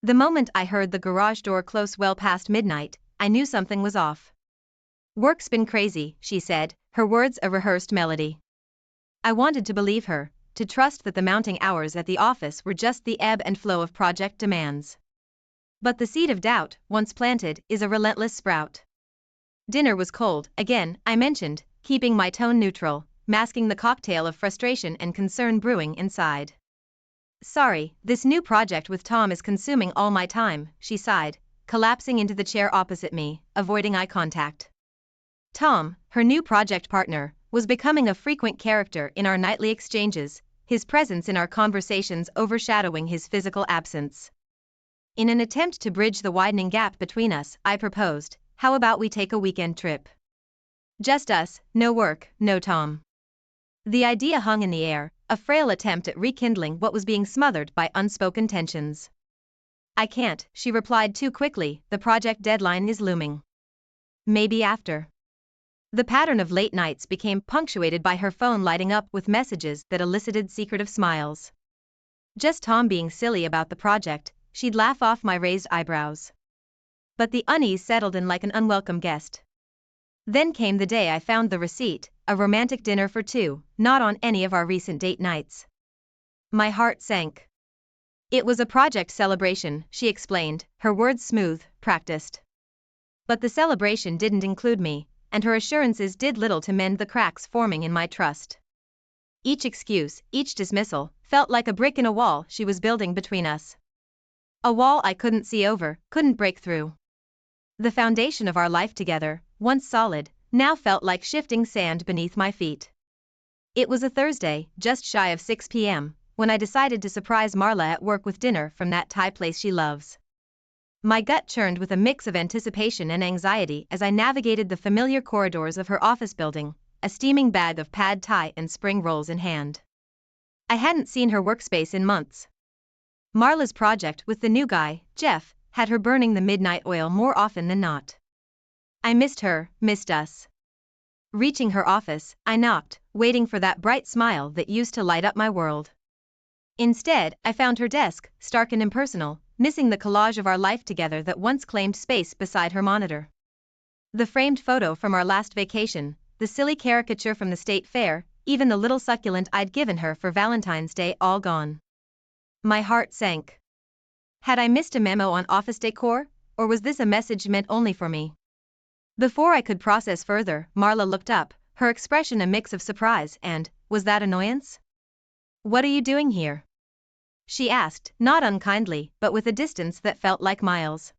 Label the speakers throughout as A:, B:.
A: The moment I heard the garage door close well past midnight, I knew something was off. "Work's been crazy," she said, her words a rehearsed melody. I wanted to believe her, to trust that the mounting hours at the office were just the ebb and flow of project demands. But the seed of doubt, once planted, is a relentless sprout. Dinner was cold, again, I mentioned, keeping my tone neutral, masking the cocktail of frustration and concern brewing inside. "Sorry, this new project with Tom is consuming all my time," she sighed, collapsing into the chair opposite me, avoiding eye contact. Tom, her new project partner, was becoming a frequent character in our nightly exchanges, his presence in our conversations overshadowing his physical absence. In an attempt to bridge the widening gap between us, I proposed, "How about we take a weekend trip? Just us, no work, no Tom." The idea hung in the air, a frail attempt at rekindling what was being smothered by unspoken tensions. "I can't," she replied too quickly, "the project deadline is looming." "Maybe after." The pattern of late nights became punctuated by her phone lighting up with messages that elicited secretive smiles. Just Tom being silly about the project, she'd laugh off my raised eyebrows. But the unease settled in like an unwelcome guest. Then came the day I found the receipt, a romantic dinner for two, not on any of our recent date nights. My heart sank. It was a project celebration, she explained, her words smooth, practiced. But the celebration didn't include me, and her assurances did little to mend the cracks forming in my trust. Each excuse, each dismissal, felt like a brick in a wall she was building between us. A wall I couldn't see over, couldn't break through. The foundation of our life together, once solid, now felt like shifting sand beneath my feet. It was a Thursday, just shy of 6 p.m., when I decided to surprise Marla at work with dinner from that Thai place she loves. My gut churned with a mix of anticipation and anxiety as I navigated the familiar corridors of her office building, a steaming bag of pad thai and spring rolls in hand. I hadn't seen her workspace in months. Marla's project with the new guy, Jeff, had her burning the midnight oil more often than not. I missed her, missed us. Reaching her office, I knocked, waiting for that bright smile that used to light up my world. Instead, I found her desk, stark and impersonal, missing the collage of our life together that once claimed space beside her monitor. The framed photo from our last vacation, the silly caricature from the state fair, even the little succulent I'd given her for Valentine's Day, all gone. My heart sank. Had I missed a memo on office decor, or was this a message meant only for me? Before I could process further, Marla looked up, her expression a mix of surprise and, was that annoyance? "What are you doing here?" she asked, not unkindly, but with a distance that felt like miles.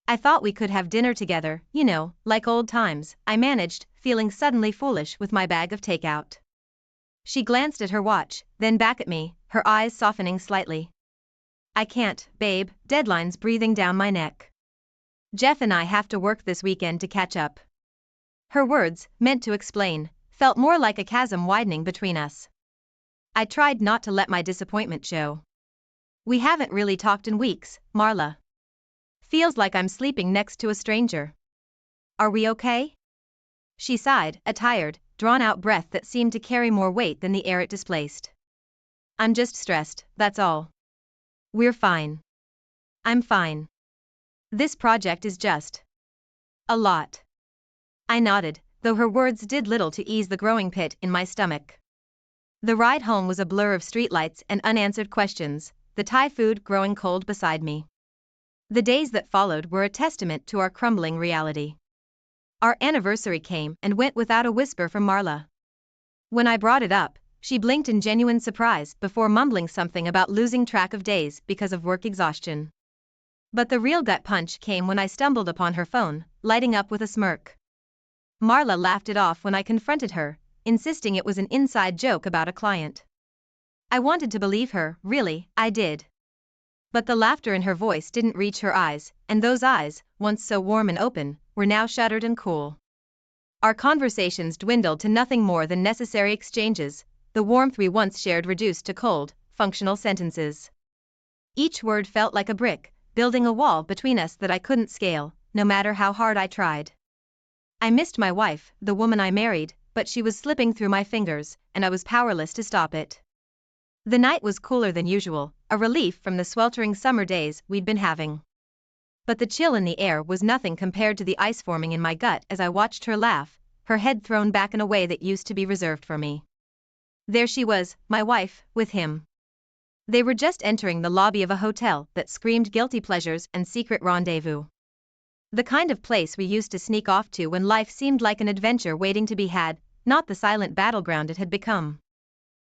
A: "I thought we could have dinner together, you know, like old times," I managed, feeling suddenly foolish with my bag of takeout. She glanced at her watch, then back at me, her eyes softening slightly. "I can't, babe, deadline's breathing down my neck. Jeff and I have to work this weekend to catch up." Her words, meant to explain, felt more like a chasm widening between us. I tried not to let my disappointment show. "We haven't really talked in weeks, Marla. Feels like I'm sleeping next to a stranger. Are we okay?" She sighed, a tired, drawn-out breath that seemed to carry more weight than the air it displaced. "I'm just stressed, that's all. We're fine. I'm fine. This project is just a lot." I nodded, though her words did little to ease the growing pit in my stomach. The ride home was a blur of streetlights and unanswered questions, the Thai food growing cold beside me. The days that followed were a testament to our crumbling reality. Our anniversary came and went without a whisper from Marla. When I brought it up, she blinked in genuine surprise before mumbling something about losing track of days because of work exhaustion. But the real gut punch came when I stumbled upon her phone, lighting up with a smirk. Marla laughed it off when I confronted her, insisting it was an inside joke about a client. I wanted to believe her, really, I did. But the laughter in her voice didn't reach her eyes, and those eyes, once so warm and open, were now shuttered and cool. Our conversations dwindled to nothing more than necessary exchanges, the warmth we once shared reduced to cold, functional sentences. Each word felt like a brick, building a wall between us that I couldn't scale, no matter how hard I tried. I missed my wife, the woman I married, but she was slipping through my fingers, and I was powerless to stop it. The night was cooler than usual, a relief from the sweltering summer days we'd been having. But the chill in the air was nothing compared to the ice forming in my gut as I watched her laugh, her head thrown back in a way that used to be reserved for me. There she was, my wife, with him. They were just entering the lobby of a hotel that screamed guilty pleasures and secret rendezvous. The kind of place we used to sneak off to when life seemed like an adventure waiting to be had, not the silent battleground it had become.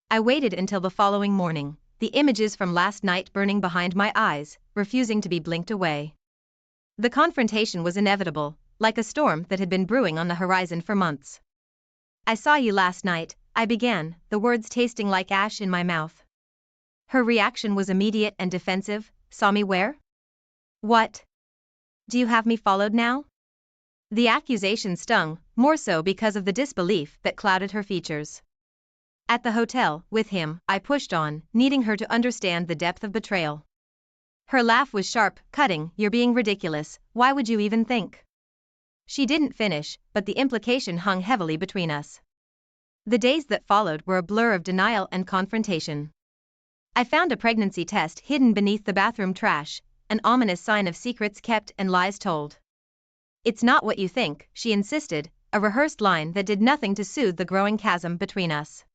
A: I waited until the following morning, the images from last night burning behind my eyes, refusing to be blinked away. The confrontation was inevitable, like a storm that had been brewing on the horizon for months. I saw you last night, I began, the words tasting like ash in my mouth. Her reaction was immediate and defensive. Saw me where? What? Do you have me followed now? The accusation stung, more so because of the disbelief that clouded her features. At the hotel, with him, I pushed on, needing her to understand the depth of betrayal. Her laugh was sharp, cutting. You're being ridiculous, why would you even think? She didn't finish, but the implication hung heavily between us. The days that followed were a blur of denial and confrontation. I found a pregnancy test hidden beneath the bathroom trash, an ominous sign of secrets kept and lies told. It's not what you think, she insisted, a rehearsed line that did nothing to soothe the growing chasm between us.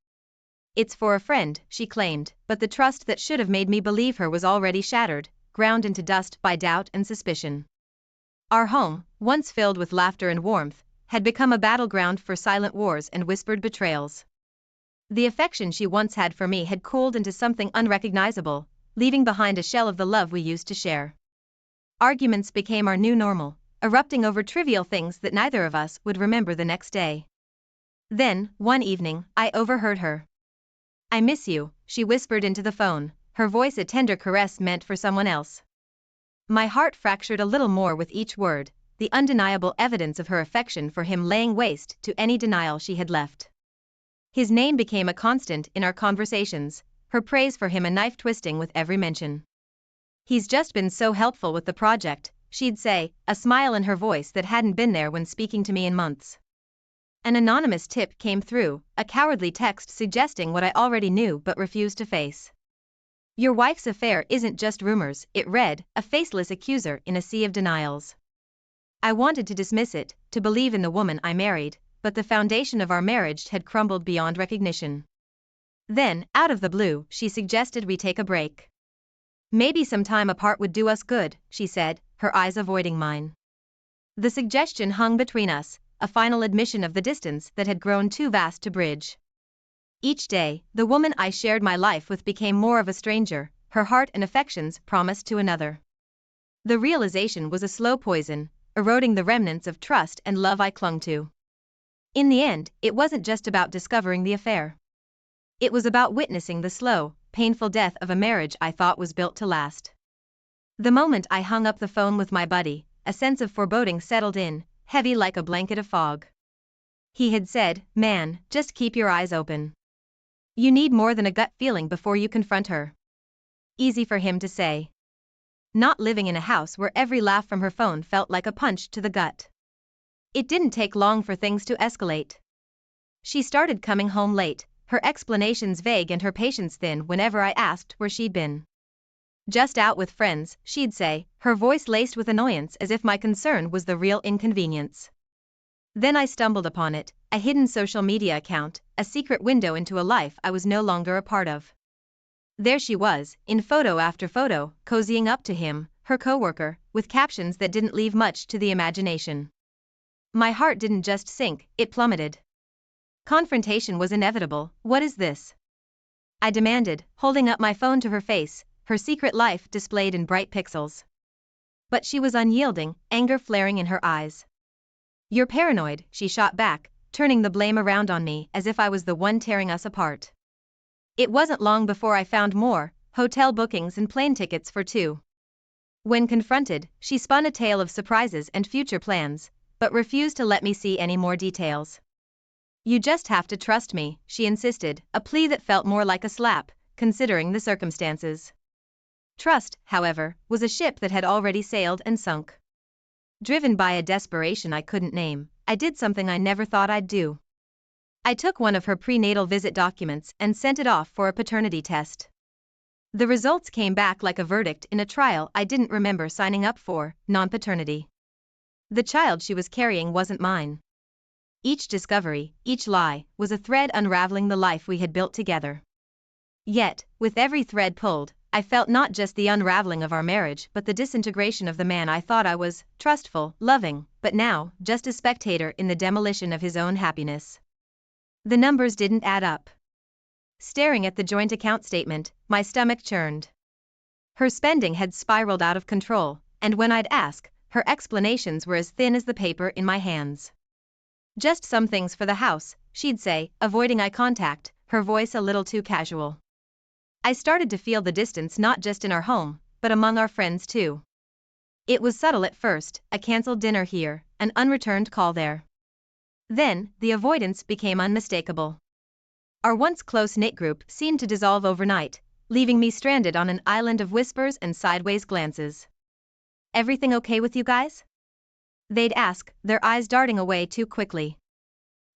A: It's for a friend, she claimed, but the trust that should have made me believe her was already shattered, ground into dust by doubt and suspicion. Our home, once filled with laughter and warmth, had become a battleground for silent wars and whispered betrayals. The affection she once had for me had cooled into something unrecognizable, leaving behind a shell of the love we used to share. Arguments became our new normal, erupting over trivial things that neither of us would remember the next day. Then, one evening, I overheard her. I miss you, she whispered into the phone, her voice a tender caress meant for someone else. My heart fractured a little more with each word, the undeniable evidence of her affection for him laying waste to any denial she had left. His name became a constant in our conversations, her praise for him a knife twisting with every mention. He's just been so helpful with the project, she'd say, a smile in her voice that hadn't been there when speaking to me in months. An anonymous tip came through, a cowardly text suggesting what I already knew but refused to face. Your wife's affair isn't just rumors, it read, a faceless accuser in a sea of denials. I wanted to dismiss it, to believe in the woman I married, but the foundation of our marriage had crumbled beyond recognition. Then, out of the blue, she suggested we take a break. Maybe some time apart would do us good, she said, her eyes avoiding mine. The suggestion hung between us, a final admission of the distance that had grown too vast to bridge. Each day, the woman I shared my life with became more of a stranger, her heart and affections promised to another. The realization was a slow poison, eroding the remnants of trust and love I clung to. In the end, it wasn't just about discovering the affair. It was about witnessing the slow, painful death of a marriage I thought was built to last. The moment I hung up the phone with my buddy, a sense of foreboding settled in, heavy like a blanket of fog. He had said, "Man, just keep your eyes open. You need more than a gut feeling before you confront her." Easy for him to say. Not living in a house where every laugh from her phone felt like a punch to the gut. It didn't take long for things to escalate. She started coming home late, her explanations vague and her patience thin whenever I asked where she'd been. Just out with friends, she'd say, her voice laced with annoyance as if my concern was the real inconvenience. Then I stumbled upon it, a hidden social media account, a secret window into a life I was no longer a part of. There she was, in photo after photo, cozying up to him, her coworker, with captions that didn't leave much to the imagination. My heart didn't just sink, it plummeted. Confrontation was inevitable. What is this? I demanded, holding up my phone to her face, her secret life displayed in bright pixels. But she was unyielding, anger flaring in her eyes. You're paranoid, she shot back, turning the blame around on me as if I was the one tearing us apart. It wasn't long before I found more, hotel bookings and plane tickets for two. When confronted, she spun a tale of surprises and future plans, but refused to let me see any more details. You just have to trust me, she insisted, a plea that felt more like a slap, considering the circumstances. Trust, however, was a ship that had already sailed and sunk. Driven by a desperation I couldn't name, I did something I never thought I'd do. I took one of her prenatal visit documents and sent it off for a paternity test. The results came back like a verdict in a trial I didn't remember signing up for: non-paternity. The child she was carrying wasn't mine. Each discovery, each lie, was a thread unraveling the life we had built together. Yet, with every thread pulled, I felt not just the unraveling of our marriage but the disintegration of the man I thought I was: trustful, loving, but now, just a spectator in the demolition of his own happiness. The numbers didn't add up. Staring at the joint account statement, my stomach churned. Her spending had spiraled out of control, and when I'd ask, her explanations were as thin as the paper in my hands. Just some things for the house, she'd say, avoiding eye contact, her voice a little too casual. I started to feel the distance not just in our home, but among our friends too. It was subtle at first: a cancelled dinner here, an unreturned call there. Then, the avoidance became unmistakable. Our once close-knit group seemed to dissolve overnight, leaving me stranded on an island of whispers and sideways glances. "Everything okay with you guys?" they'd ask, their eyes darting away too quickly.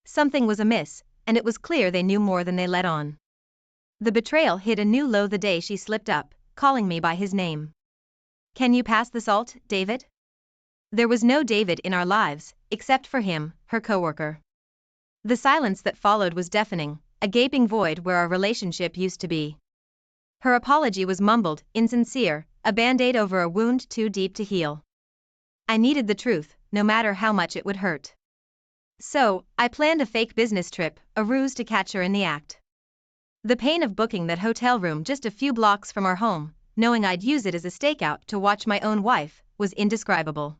A: Something was amiss, and it was clear they knew more than they let on. The betrayal hit a new low the day she slipped up, calling me by his name. "Can you pass the salt, David?" There was no David in our lives, except for him, her coworker. The silence that followed was deafening, a gaping void where our relationship used to be. Her apology was mumbled, insincere, a band-aid over a wound too deep to heal. I needed the truth, no matter how much it would hurt. So, I planned a fake business trip, a ruse to catch her in the act. The pain of booking that hotel room just a few blocks from our home, knowing I'd use it as a stakeout to watch my own wife, was indescribable.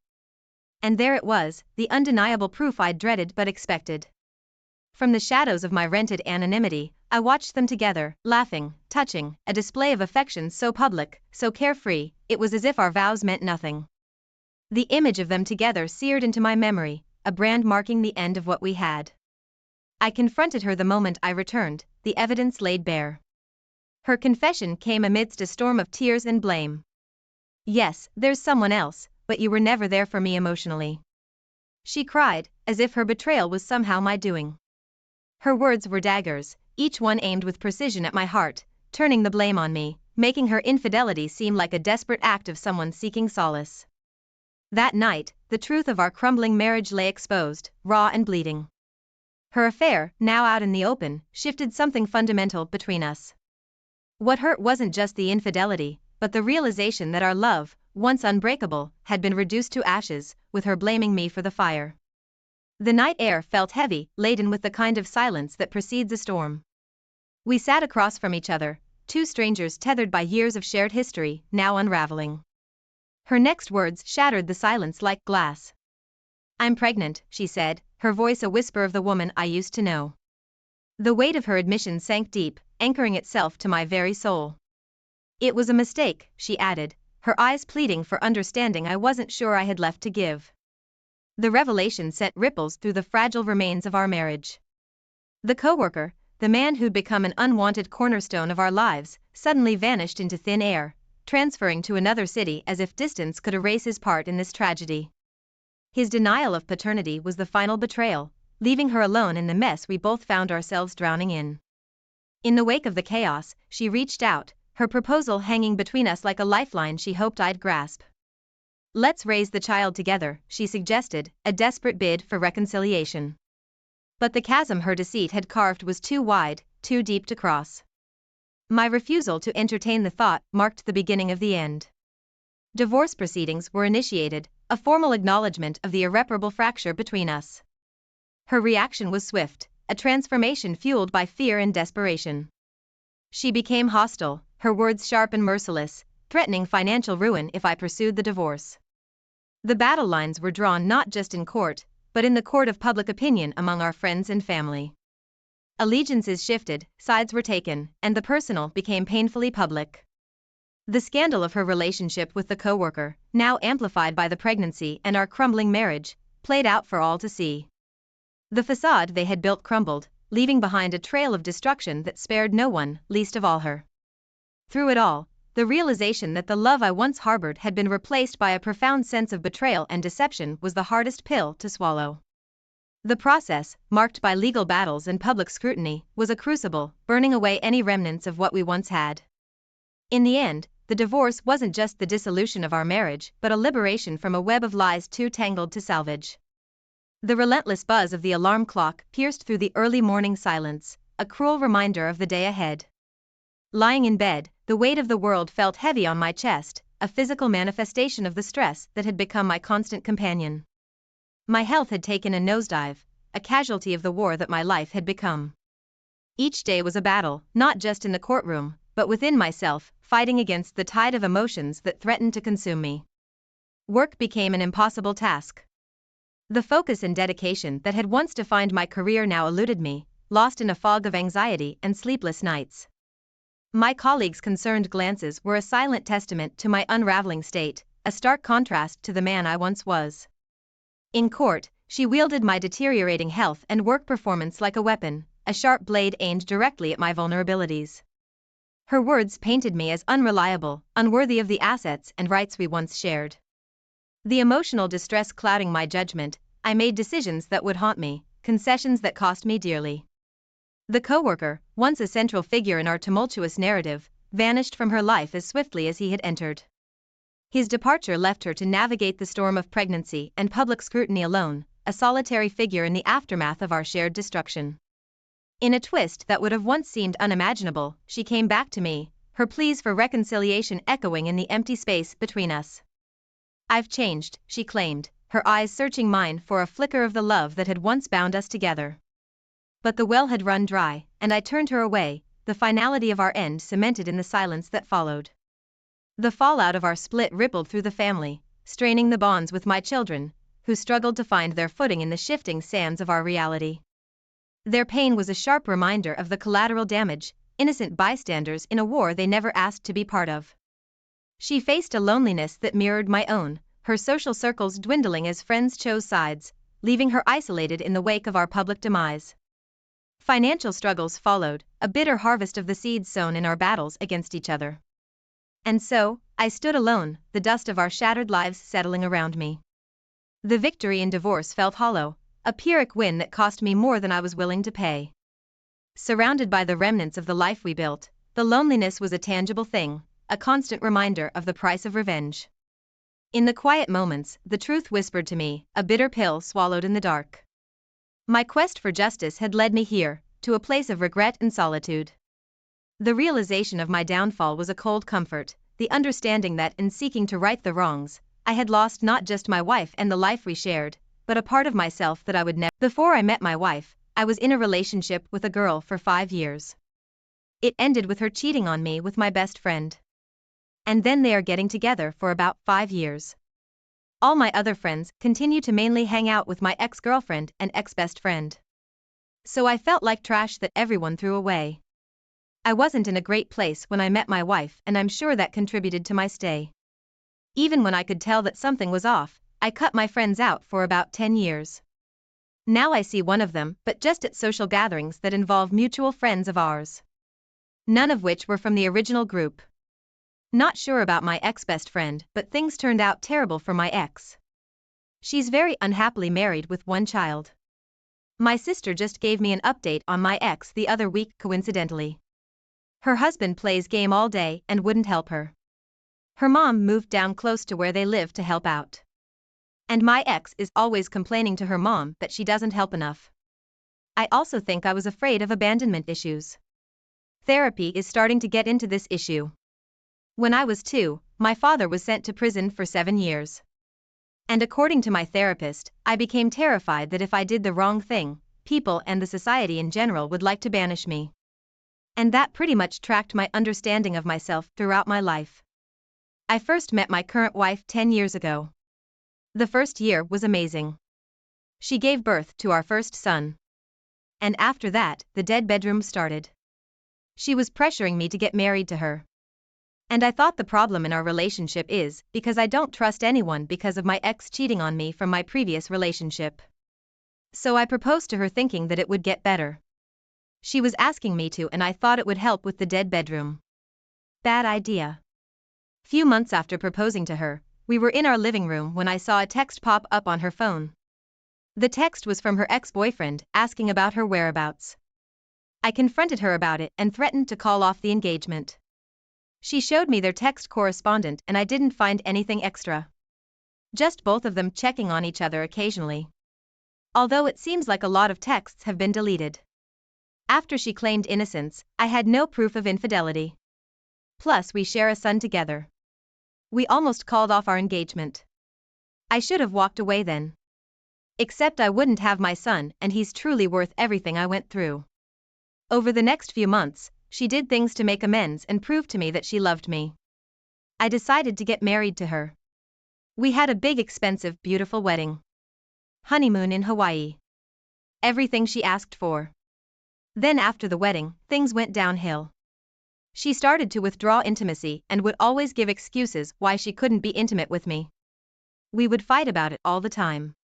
A: And there it was, the undeniable proof I'd dreaded but expected. From the shadows of my rented anonymity, I watched them together, laughing, touching, a display of affection so public, so carefree, it was as if our vows meant nothing. The image of them together seared into my memory, a brand marking the end of what we had. I confronted her the moment I returned, the evidence laid bare. Her confession came amidst a storm of tears and blame. "Yes, there's someone else, but you were never there for me emotionally," she cried, as if her betrayal was somehow my doing. Her words were daggers, each one aimed with precision at my heart, turning the blame on me, making her infidelity seem like a desperate act of someone seeking solace. That night, the truth of our crumbling marriage lay exposed, raw and bleeding. Her affair, now out in the open, shifted something fundamental between us. What hurt wasn't just the infidelity, but the realization that our love, once unbreakable, had been reduced to ashes, with her blaming me for the fire. The night air felt heavy, laden with the kind of silence that precedes a storm. We sat across from each other, two strangers tethered by years of shared history, now unraveling. Her next words shattered the silence like glass. "I'm pregnant," she said, her voice a whisper of the woman I used to know. The weight of her admission sank deep, anchoring itself to my very soul. "It was a mistake," she added, her eyes pleading for understanding I wasn't sure I had left to give. The revelation sent ripples through the fragile remains of our marriage. The coworker, the man who'd become an unwanted cornerstone of our lives, suddenly vanished into thin air, transferring to another city as if distance could erase his part in this tragedy. His denial of paternity was the final betrayal, leaving her alone in the mess we both found ourselves drowning in. In the wake of the chaos, she reached out, her proposal hanging between us like a lifeline she hoped I'd grasp. "Let's raise the child together," she suggested, a desperate bid for reconciliation. But the chasm her deceit had carved was too wide, too deep to cross. My refusal to entertain the thought marked the beginning of the end. Divorce proceedings were initiated, a formal acknowledgement of the irreparable fracture between us. Her reaction was swift, a transformation fueled by fear and desperation. She became hostile, her words sharp and merciless, threatening financial ruin if I pursued the divorce. The battle lines were drawn not just in court, but in the court of public opinion among our friends and family. Allegiances shifted, sides were taken, and the personal became painfully public. The scandal of her relationship with the coworker, now amplified by the pregnancy and our crumbling marriage, played out for all to see. The facade they had built crumbled, leaving behind a trail of destruction that spared no one, least of all her. Through it all, the realization that the love I once harbored had been replaced by a profound sense of betrayal and deception was the hardest pill to swallow. The process, marked by legal battles and public scrutiny, was a crucible, burning away any remnants of what we once had. In the end, the divorce wasn't just the dissolution of our marriage, but a liberation from a web of lies too tangled to salvage. The relentless buzz of the alarm clock pierced through the early morning silence, a cruel reminder of the day ahead. Lying in bed, the weight of the world felt heavy on my chest, a physical manifestation of the stress that had become my constant companion. My health had taken a nosedive, a casualty of the war that my life had become. Each day was a battle, not just in the courtroom, but within myself, fighting against the tide of emotions that threatened to consume me. Work became an impossible task. The focus and dedication that had once defined my career now eluded me, lost in a fog of anxiety and sleepless nights. My colleagues' concerned glances were a silent testament to my unraveling state, a stark contrast to the man I once was. In court, she wielded my deteriorating health and work performance like a weapon, a sharp blade aimed directly at my vulnerabilities. Her words painted me as unreliable, unworthy of the assets and rights we once shared. The emotional distress clouding my judgment, I made decisions that would haunt me, concessions that cost me dearly. The coworker, once a central figure in our tumultuous narrative, vanished from her life as swiftly as he had entered. His departure left her to navigate the storm of pregnancy and public scrutiny alone, a solitary figure in the aftermath of our shared destruction. In a twist that would have once seemed unimaginable, she came back to me, her pleas for reconciliation echoing in the empty space between us. "I've changed," she claimed, her eyes searching mine for a flicker of the love that had once bound us together. But the well had run dry, and I turned her away, the finality of our end cemented in the silence that followed. The fallout of our split rippled through the family, straining the bonds with my children, who struggled to find their footing in the shifting sands of our reality. Their pain was a sharp reminder of the collateral damage, innocent bystanders in a war they never asked to be part of. She faced a loneliness that mirrored my own, her social circles dwindling as friends chose sides, leaving her isolated in the wake of our public demise. Financial struggles followed, a bitter harvest of the seeds sown in our battles against each other. And so, I stood alone, the dust of our shattered lives settling around me. The victory in divorce felt hollow, a Pyrrhic win that cost me more than I was willing to pay. Surrounded by the remnants of the life we built, the loneliness was a tangible thing, a constant reminder of the price of revenge. In the quiet moments, the truth whispered to me, a bitter pill swallowed in the dark. My quest for justice had led me here, to a place of regret and solitude. The realization of my downfall was a cold comfort, the understanding that in seeking to right the wrongs, I had lost not just my wife and the life we shared, but a part of myself that I would never. Before I met my wife, I was in a relationship with a girl for 5 years. It ended with her cheating on me with my best friend. And then they are getting together for about 5 years. All my other friends continue to mainly hang out with my ex-girlfriend and ex-best friend. So I felt like trash that everyone threw away. I wasn't in a great place when I met my wife, and I'm sure that contributed to my stay. Even when I could tell that something was off, I cut my friends out for about 10 years. Now I see one of them, but just at social gatherings that involve mutual friends of ours. None of which were from the original group. Not sure about my ex-best friend, but things turned out terrible for my ex. She's very unhappily married with 1 child. My sister just gave me an update on my ex the other week coincidentally. Her husband plays game all day and wouldn't help her. Her mom moved down close to where they live to help out. And my ex is always complaining to her mom that she doesn't help enough. I also think I was afraid of abandonment issues. Therapy is starting to get into this issue. When I was 2, my father was sent to prison for 7 years. And according to my therapist, I became terrified that if I did the wrong thing, people and the society in general would like to banish me. And that pretty much tracked my understanding of myself throughout my life. I first met my current wife 10 years ago. The first year was amazing. She gave birth to our first son. And after that, the dead bedroom started. She was pressuring me to get married to her. And I thought the problem in our relationship is because I don't trust anyone because of my ex cheating on me from my previous relationship. So I proposed to her thinking that it would get better. She was asking me to, and I thought it would help with the dead bedroom. Bad idea. Few months after proposing to her, we were in our living room when I saw a text pop up on her phone. The text was from her ex-boyfriend, asking about her whereabouts. I confronted her about it and threatened to call off the engagement. She showed me their text correspondent and I didn't find anything extra. Just both of them checking on each other occasionally. Although it seems like a lot of texts have been deleted. After she claimed innocence, I had no proof of infidelity. Plus, we share a son together. We almost called off our engagement. I should have walked away then. Except I wouldn't have my son, and he's truly worth everything I went through. Over the next few months, she did things to make amends and prove to me that she loved me. I decided to get married to her. We had a big, expensive, beautiful wedding. Honeymoon in Hawaii. Everything she asked for. Then after the wedding, things went downhill. She started to withdraw intimacy and would always give excuses why she couldn't be intimate with me. We would fight about it all the time.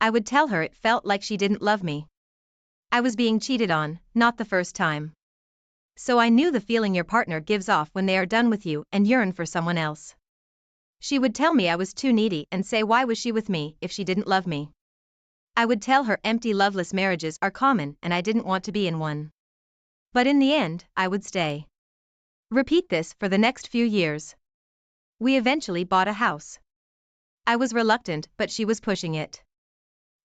A: I would tell her it felt like she didn't love me. I was being cheated on, not the first time. So I knew the feeling your partner gives off when they are done with you and yearn for someone else. She would tell me I was too needy and say why was she with me if she didn't love me. I would tell her empty loveless marriages are common and I didn't want to be in one. But in the end, I would stay. Repeat this for the next few years. We eventually bought a house. I was reluctant, but she was pushing it.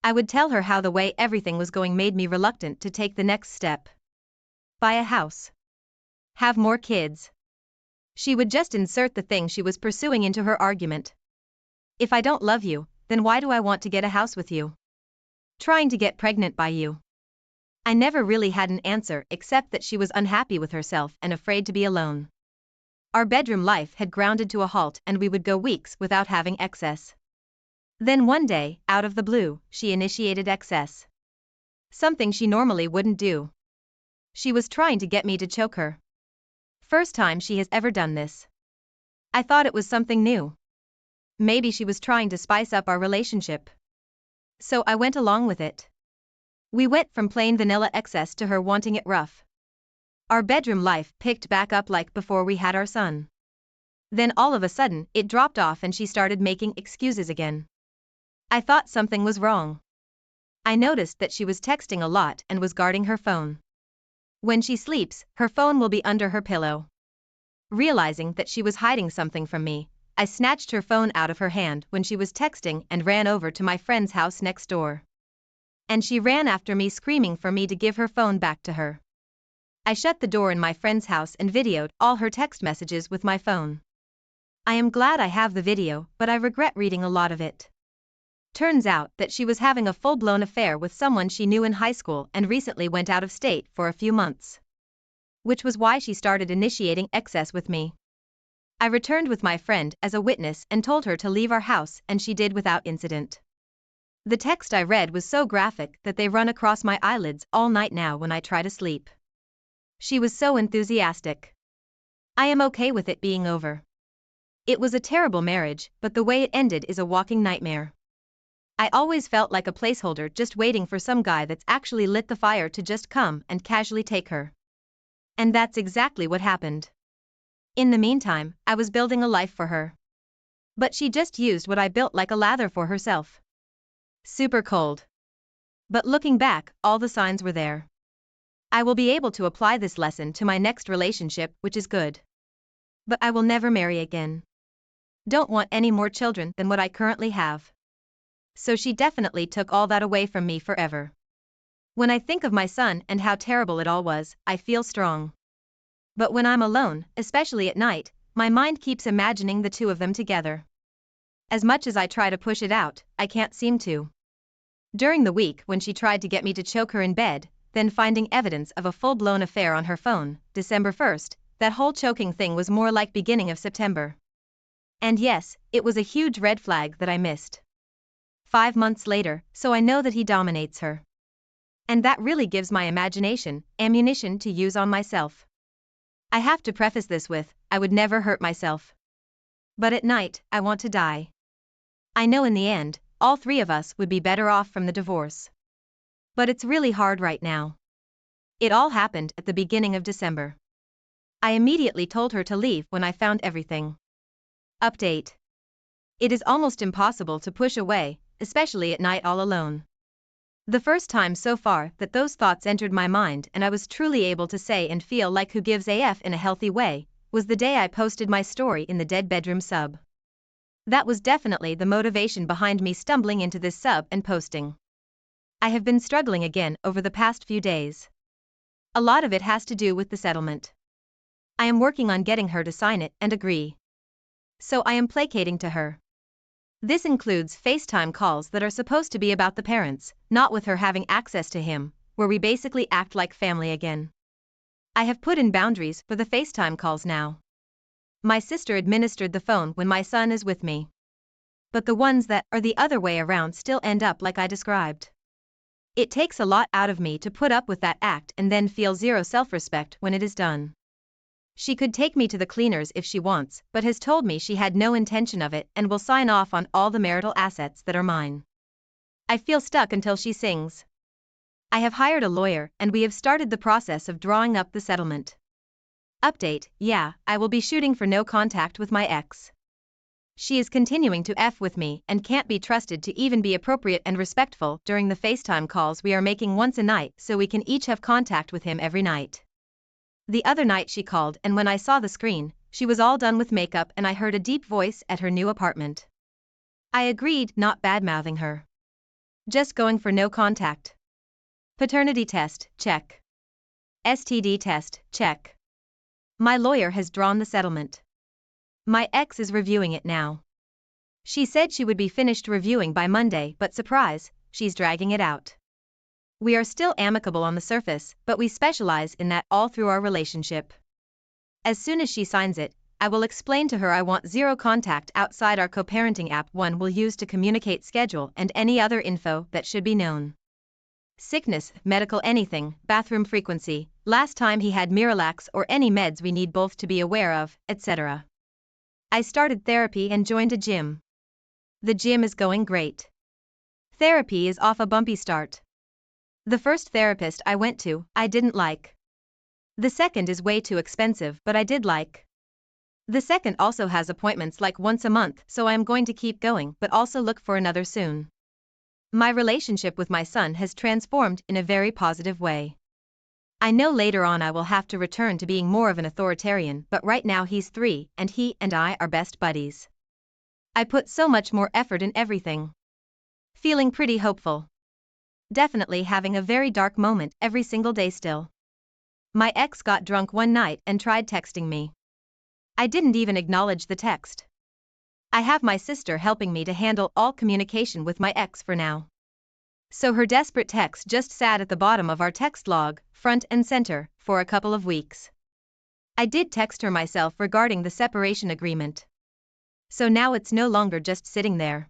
A: I would tell her how the way everything was going made me reluctant to take the next step. Buy a house. Have more kids. She would just insert the thing she was pursuing into her argument. If I don't love you, then why do I want to get a house with you? Trying to get pregnant by you. I never really had an answer except that she was unhappy with herself and afraid to be alone. Our bedroom life had grounded to a halt and we would go weeks without having excess. Then one day, out of the blue, she initiated excess. Something she normally wouldn't do. She was trying to get me to choke her. First time she has ever done this. I thought it was something new. Maybe she was trying to spice up our relationship. So I went along with it. We went from plain vanilla excess to her wanting it rough. Our bedroom life picked back up like before we had our son. Then all of a sudden, it dropped off and she started making excuses again. I thought something was wrong. I noticed that she was texting a lot and was guarding her phone. When she sleeps, her phone will be under her pillow. Realizing that she was hiding something from me, I snatched her phone out of her hand when she was texting and ran over to my friend's house next door. And she ran after me screaming for me to give her phone back to her. I shut the door in my friend's house and videoed all her text messages with my phone. I am glad I have the video, but I regret reading a lot of it. Turns out that she was having a full-blown affair with someone she knew in high school and recently went out of state for a few months. Which was why she started initiating excess with me. I returned with my friend as a witness and told her to leave our house and she did without incident. The text I read was so graphic that they run across my eyelids all night now when I try to sleep. She was so enthusiastic. I am okay with it being over. It was a terrible marriage, but the way it ended is a walking nightmare. I always felt like a placeholder just waiting for some guy that's actually lit the fire to just come and casually take her. And that's exactly what happened. In the meantime, I was building a life for her. But she just used what I built like a lather for herself. Super cold. But looking back, all the signs were there. I will be able to apply this lesson to my next relationship, which is good. But I will never marry again. Don't want any more children than what I currently have. So she definitely took all that away from me forever. When I think of my son and how terrible it all was, I feel strong. But when I'm alone, especially at night, my mind keeps imagining the two of them together. As much as I try to push it out, I can't seem to. During the week when she tried to get me to choke her in bed, then finding evidence of a full-blown affair on her phone, December 1st, that whole choking thing was more like beginning of September. And yes, it was a huge red flag that I missed. 5 months later, so I know that he dominates her. And that really gives my imagination ammunition to use on myself. I have to preface this with, I would never hurt myself. But at night, I want to die. I know in the end, all three of us would be better off from the divorce. But it's really hard right now. It all happened at the beginning of December. I immediately told her to leave when I found everything. Update. It is almost impossible to push away, especially at night all alone. The first time so far that those thoughts entered my mind and I was truly able to say and feel like who gives AF in a healthy way, was the day I posted my story in the dead bedroom sub. That was definitely the motivation behind me stumbling into this sub and posting. I have been struggling again over the past few days. A lot of it has to do with the settlement. I am working on getting her to sign it and agree. So I am placating to her. This includes FaceTime calls that are supposed to be about the parents, not with her having access to him, where we basically act like family again. I have put in boundaries for the FaceTime calls now. My sister administered the phone when my son is with me. But the ones that are the other way around still end up like I described. It takes a lot out of me to put up with that act and then feel zero self-respect when it is done. She could take me to the cleaners if she wants, but has told me she had no intention of it and will sign off on all the marital assets that are mine. I feel stuck until she sings. I have hired a lawyer and we have started the process of drawing up the settlement. Update: yeah, I will be shooting for no contact with my ex. She is continuing to F with me and can't be trusted to even be appropriate and respectful during the FaceTime calls we are making once a night so we can each have contact with him every night. The other night she called and when I saw the screen, she was all done with makeup and I heard a deep voice at her new apartment. I agreed, not bad-mouthing her. Just going for no contact. Paternity test, check. STD test, check. My lawyer has drawn the settlement. My ex is reviewing it now. She said she would be finished reviewing by Monday, but surprise, she's dragging it out. We are still amicable on the surface, but we specialize in that all through our relationship. As soon as she signs it, I will explain to her I want zero contact outside our co-parenting app one will use to communicate schedule and any other info that should be known. Sickness, medical anything, bathroom frequency, last time he had Miralax or any meds we need both to be aware of, etc. I started therapy and joined a gym. The gym is going great. Therapy is off a bumpy start. The first therapist I went to, I didn't like. The second is way too expensive, but I did like. The second also has appointments like once a month, so I am going to keep going but also look for another soon. My relationship with my son has transformed in a very positive way. I know later on I will have to return to being more of an authoritarian, but right now he's 3 and he and I are best buddies. I put so much more effort in everything. Feeling pretty hopeful. Definitely having a very dark moment every single day still. My ex got drunk one night and tried texting me. I didn't even acknowledge the text. I have my sister helping me to handle all communication with my ex for now. So her desperate text just sat at the bottom of our text log, front and center, for a couple of weeks. I did text her myself regarding the separation agreement. So now it's no longer just sitting there.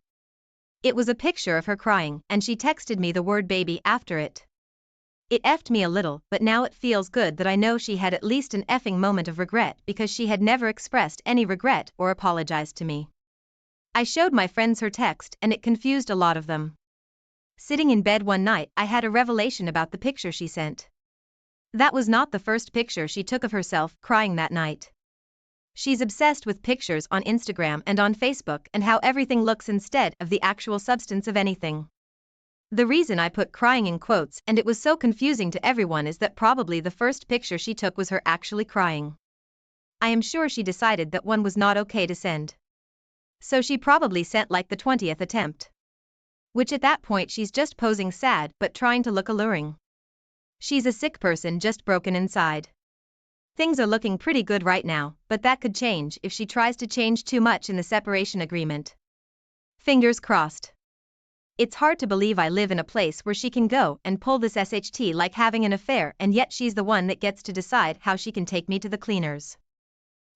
A: It was a picture of her crying and she texted me the word baby after it. It effed me a little, but now it feels good that I know she had at least an effing moment of regret because she had never expressed any regret or apologized to me. I showed my friends her text and it confused a lot of them. Sitting in bed one night, I had a revelation about the picture she sent. That was not the first picture she took of herself crying that night. She's obsessed with pictures on Instagram and on Facebook and how everything looks instead of the actual substance of anything. The reason I put crying in quotes and it was so confusing to everyone is that probably the first picture she took was her actually crying. I am sure she decided that one was not okay to send. So she probably sent like the 20th attempt. Which at that point she's just posing sad but trying to look alluring. She's a sick person just broken inside. Things are looking pretty good right now, but that could change if she tries to change too much in the separation agreement. Fingers crossed. It's hard to believe I live in a place where she can go and pull this SHT like having an affair and yet she's the one that gets to decide how she can take me to the cleaners.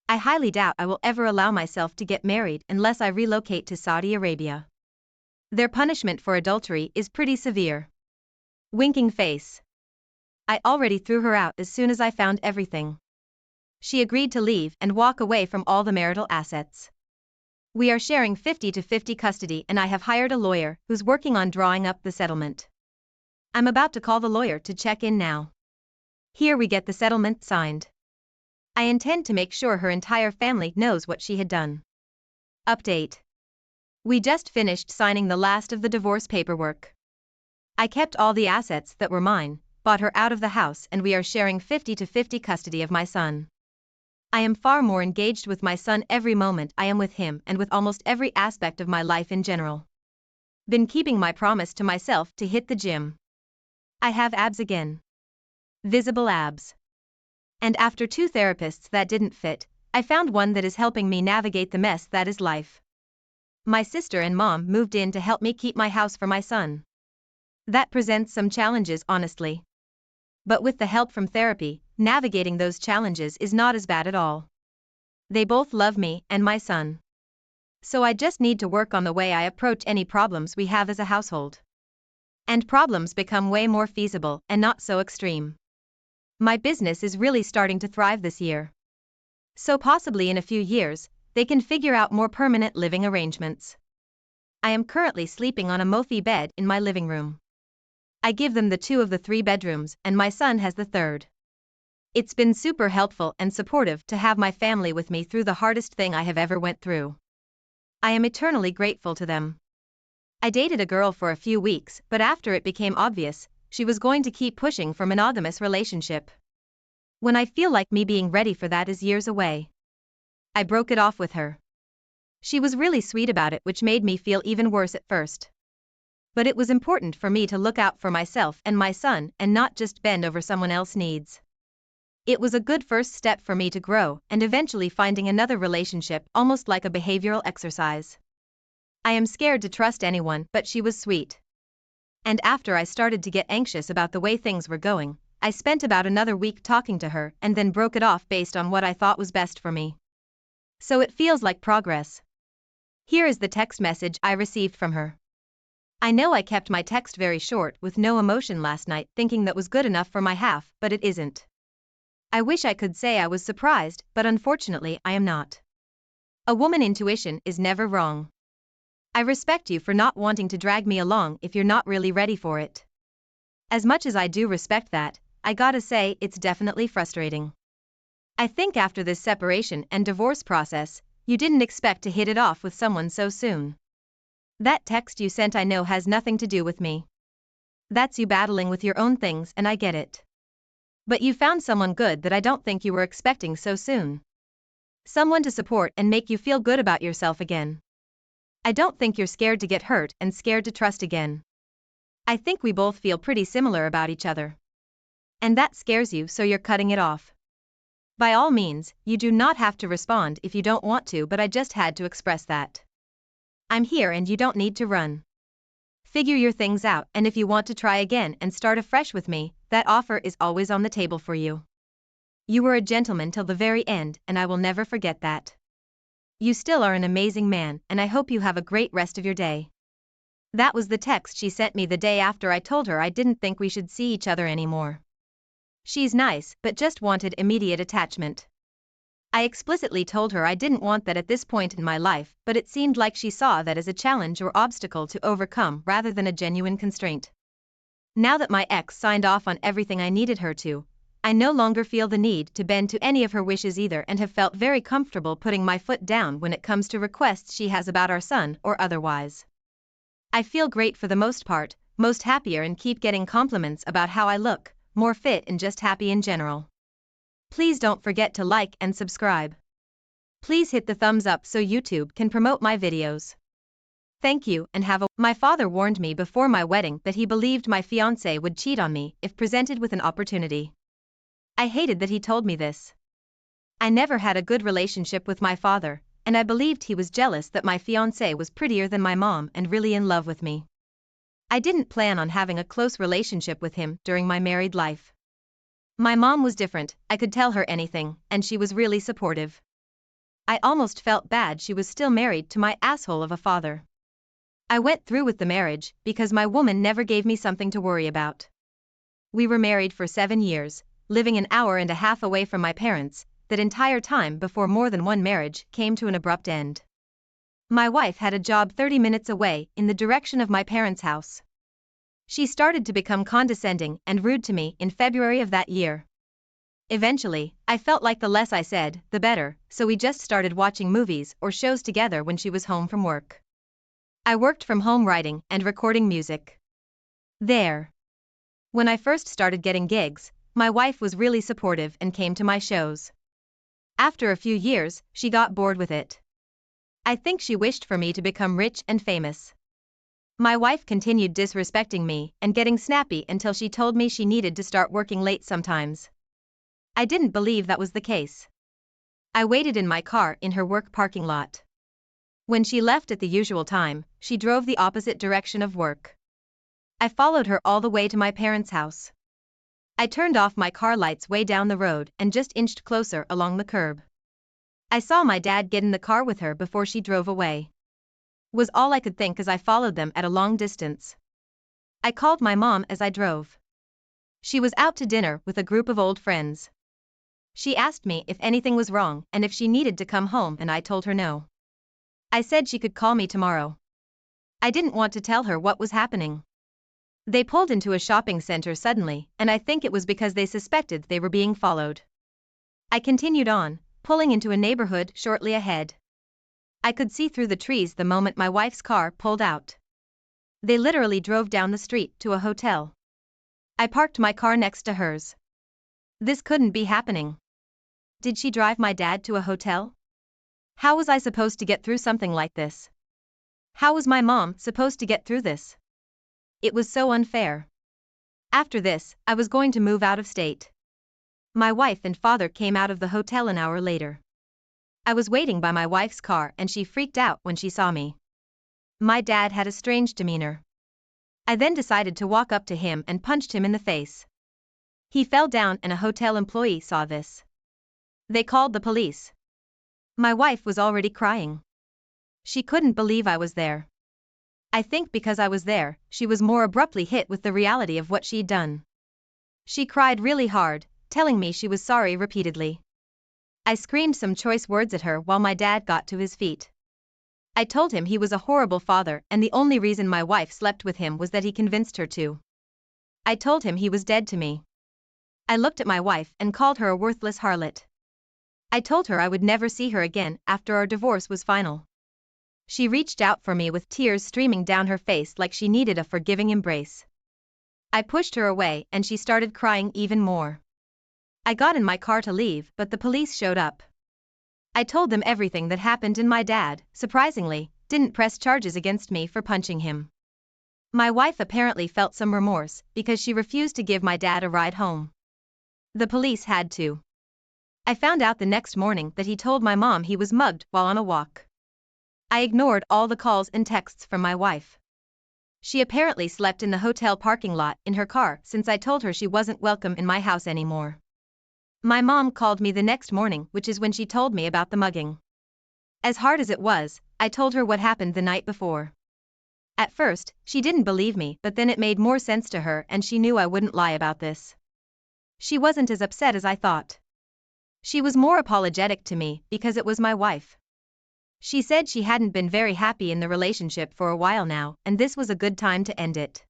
A: I highly doubt I will ever allow myself to get married unless I relocate to Saudi Arabia. Their punishment for adultery is pretty severe. Winking face. I already threw her out as soon as I found everything. She agreed to leave and walk away from all the marital assets. We are sharing 50-50 custody and I have hired a lawyer who's working on drawing up the settlement. I'm about to call the lawyer to check in now. Here we get the settlement signed. I intend to make sure her entire family knows what she had done. Update. We just finished signing the last of the divorce paperwork. I kept all the assets that were mine, bought her out of the house, and we are sharing 50-50 custody of my son. I am far more engaged with my son every moment I am with him and with almost every aspect of my life in general. Been keeping my promise to myself to hit the gym. I have abs again. Visible abs. And after 2 therapists that didn't fit, I found one that is helping me navigate the mess that is life. My sister and mom moved in to help me keep my house for my son. That presents some challenges, honestly. But with the help from therapy, navigating those challenges is not as bad at all. They both love me and my son. So I just need to work on the way I approach any problems we have as a household. And problems become way more feasible and not so extreme. My business is really starting to thrive this year. So possibly in a few years, they can figure out more permanent living arrangements. I am currently sleeping on a Mophie bed in my living room. I give them the 2 of the 3 bedrooms and my son has the 3rd. It's been super helpful and supportive to have my family with me through the hardest thing I have ever went through. I am eternally grateful to them. I dated a girl for a few weeks, but after it became obvious, she was going to keep pushing for monogamous relationship. When I feel like me being ready for that is years away. I broke it off with her. She was really sweet about it, which made me feel even worse at first. But it was important for me to look out for myself and my son and not just bend over someone else's needs. It was a good first step for me to grow and eventually finding another relationship, almost like a behavioral exercise. I am scared to trust anyone, but she was sweet. And after I started to get anxious about the way things were going, I spent about another week talking to her and then broke it off based on what I thought was best for me. So it feels like progress. Here is the text message I received from her. I know I kept my text very short with no emotion last night, thinking that was good enough for my half, but it isn't. I wish I could say I was surprised, but unfortunately I am not. A woman intuition is never wrong. I respect you for not wanting to drag me along if you're not really ready for it. As much as I do respect that, I gotta say it's definitely frustrating. I think after this separation and divorce process, you didn't expect to hit it off with someone so soon. That text you sent I know has nothing to do with me. That's you battling with your own things and I get it. But you found someone good that I don't think you were expecting so soon. Someone to support and make you feel good about yourself again. I don't think you're scared to get hurt and scared to trust again. I think we both feel pretty similar about each other. And that scares you, so you're cutting it off. By all means, you do not have to respond if you don't want to, but I just had to express that. I'm here and you don't need to run. Figure your things out, and if you want to try again and start afresh with me, that offer is always on the table for you. You were a gentleman till the very end, and I will never forget that. You still are an amazing man, and I hope you have a great rest of your day. That was the text she sent me the day after I told her I didn't think we should see each other anymore. She's nice, but just wanted immediate attachment. I explicitly told her I didn't want that at this point in my life, but it seemed like she saw that as a challenge or obstacle to overcome rather than a genuine constraint. Now that my ex signed off on everything I needed her to, I no longer feel the need to bend to any of her wishes either, and have felt very comfortable putting my foot down when it comes to requests she has about our son or otherwise. I feel great for the most part, most happier, and keep getting compliments about how I look, more fit and just happy in general. Please don't forget to like and subscribe. Please hit the thumbs up so YouTube can promote my videos. Thank you and have a... My father warned me before my wedding that he believed my fiancé would cheat on me if presented with an opportunity. I hated that he told me this. I never had a good relationship with my father, and I believed he was jealous that my fiancé was prettier than my mom and really in love with me. I didn't plan on having a close relationship with him during my married life. My mom was different, I could tell her anything, and she was really supportive. I almost felt bad she was still married to my asshole of a father. I went through with the marriage because my woman never gave me something to worry about. We were married for 7 years, living an hour and a half away from my parents, that entire time before more than one marriage came to an abrupt end. My wife had a job 30 minutes away in the direction of my parents' house. She started to become condescending and rude to me in February of that year. Eventually, I felt like the less I said, the better, so we just started watching movies or shows together when she was home from work. I worked from home writing and recording music. There. When I first started getting gigs, my wife was really supportive and came to my shows. After a few years, she got bored with it. I think she wished for me to become rich and famous. My wife continued disrespecting me and getting snappy until she told me she needed to start working late sometimes. I didn't believe that was the case. I waited in my car in her work parking lot. When she left at the usual time, she drove the opposite direction of work. I followed her all the way to my parents' house. I turned off my car lights way down the road and just inched closer along the curb. I saw my dad get in the car with her before she drove away. Was all I could think as I followed them at a long distance. I called my mom as I drove. She was out to dinner with a group of old friends. She asked me if anything was wrong and if she needed to come home, and I told her no. I said she could call me tomorrow. I didn't want to tell her what was happening. They pulled into a shopping center suddenly, and I think it was because they suspected they were being followed. I continued on, pulling into a neighborhood shortly ahead. I could see through the trees the moment my wife's car pulled out. They literally drove down the street to a hotel. I parked my car next to hers. This couldn't be happening. Did she drive my dad to a hotel? How was I supposed to get through something like this? How was my mom supposed to get through this? It was so unfair. After this, I was going to move out of state. My wife and father came out of the hotel an hour later. I was waiting by my wife's car and she freaked out when she saw me. My dad had a strange demeanor. I then decided to walk up to him and punched him in the face. He fell down and a hotel employee saw this. They called the police. My wife was already crying. She couldn't believe I was there. I think because I was there, she was more abruptly hit with the reality of what she'd done. She cried really hard, telling me she was sorry repeatedly. I screamed some choice words at her while my dad got to his feet. I told him he was a horrible father and the only reason my wife slept with him was that he convinced her to. I told him he was dead to me. I looked at my wife and called her a worthless harlot. I told her I would never see her again after our divorce was final. She reached out for me with tears streaming down her face like she needed a forgiving embrace. I pushed her away and she started crying even more. I got in my car to leave, but the police showed up. I told them everything that happened and my dad, surprisingly, didn't press charges against me for punching him. My wife apparently felt some remorse because she refused to give my dad a ride home. The police had to. I found out the next morning that he told my mom he was mugged while on a walk. I ignored all the calls and texts from my wife. She apparently slept in the hotel parking lot in her car since I told her she wasn't welcome in my house anymore. My mom called me the next morning, which is when she told me about the mugging. As hard as it was, I told her what happened the night before. At first, she didn't believe me, but then it made more sense to her and she knew I wouldn't lie about this. She wasn't as upset as I thought. She was more apologetic to me because it was my wife. She said she hadn't been very happy in the relationship for a while now, and this was a good time to end it.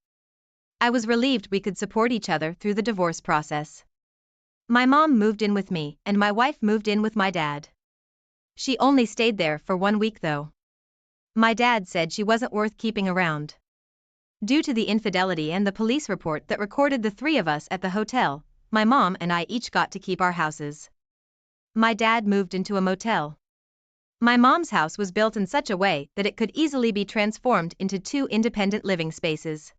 A: I was relieved we could support each other through the divorce process. My mom moved in with me, and my wife moved in with my dad. She only stayed there for 1 week though. My dad said she wasn't worth keeping around. Due to the infidelity and the police report that recorded the three of us at the hotel, my mom and I each got to keep our houses. My dad moved into a motel. My mom's house was built in such a way that it could easily be transformed into 2 independent living spaces.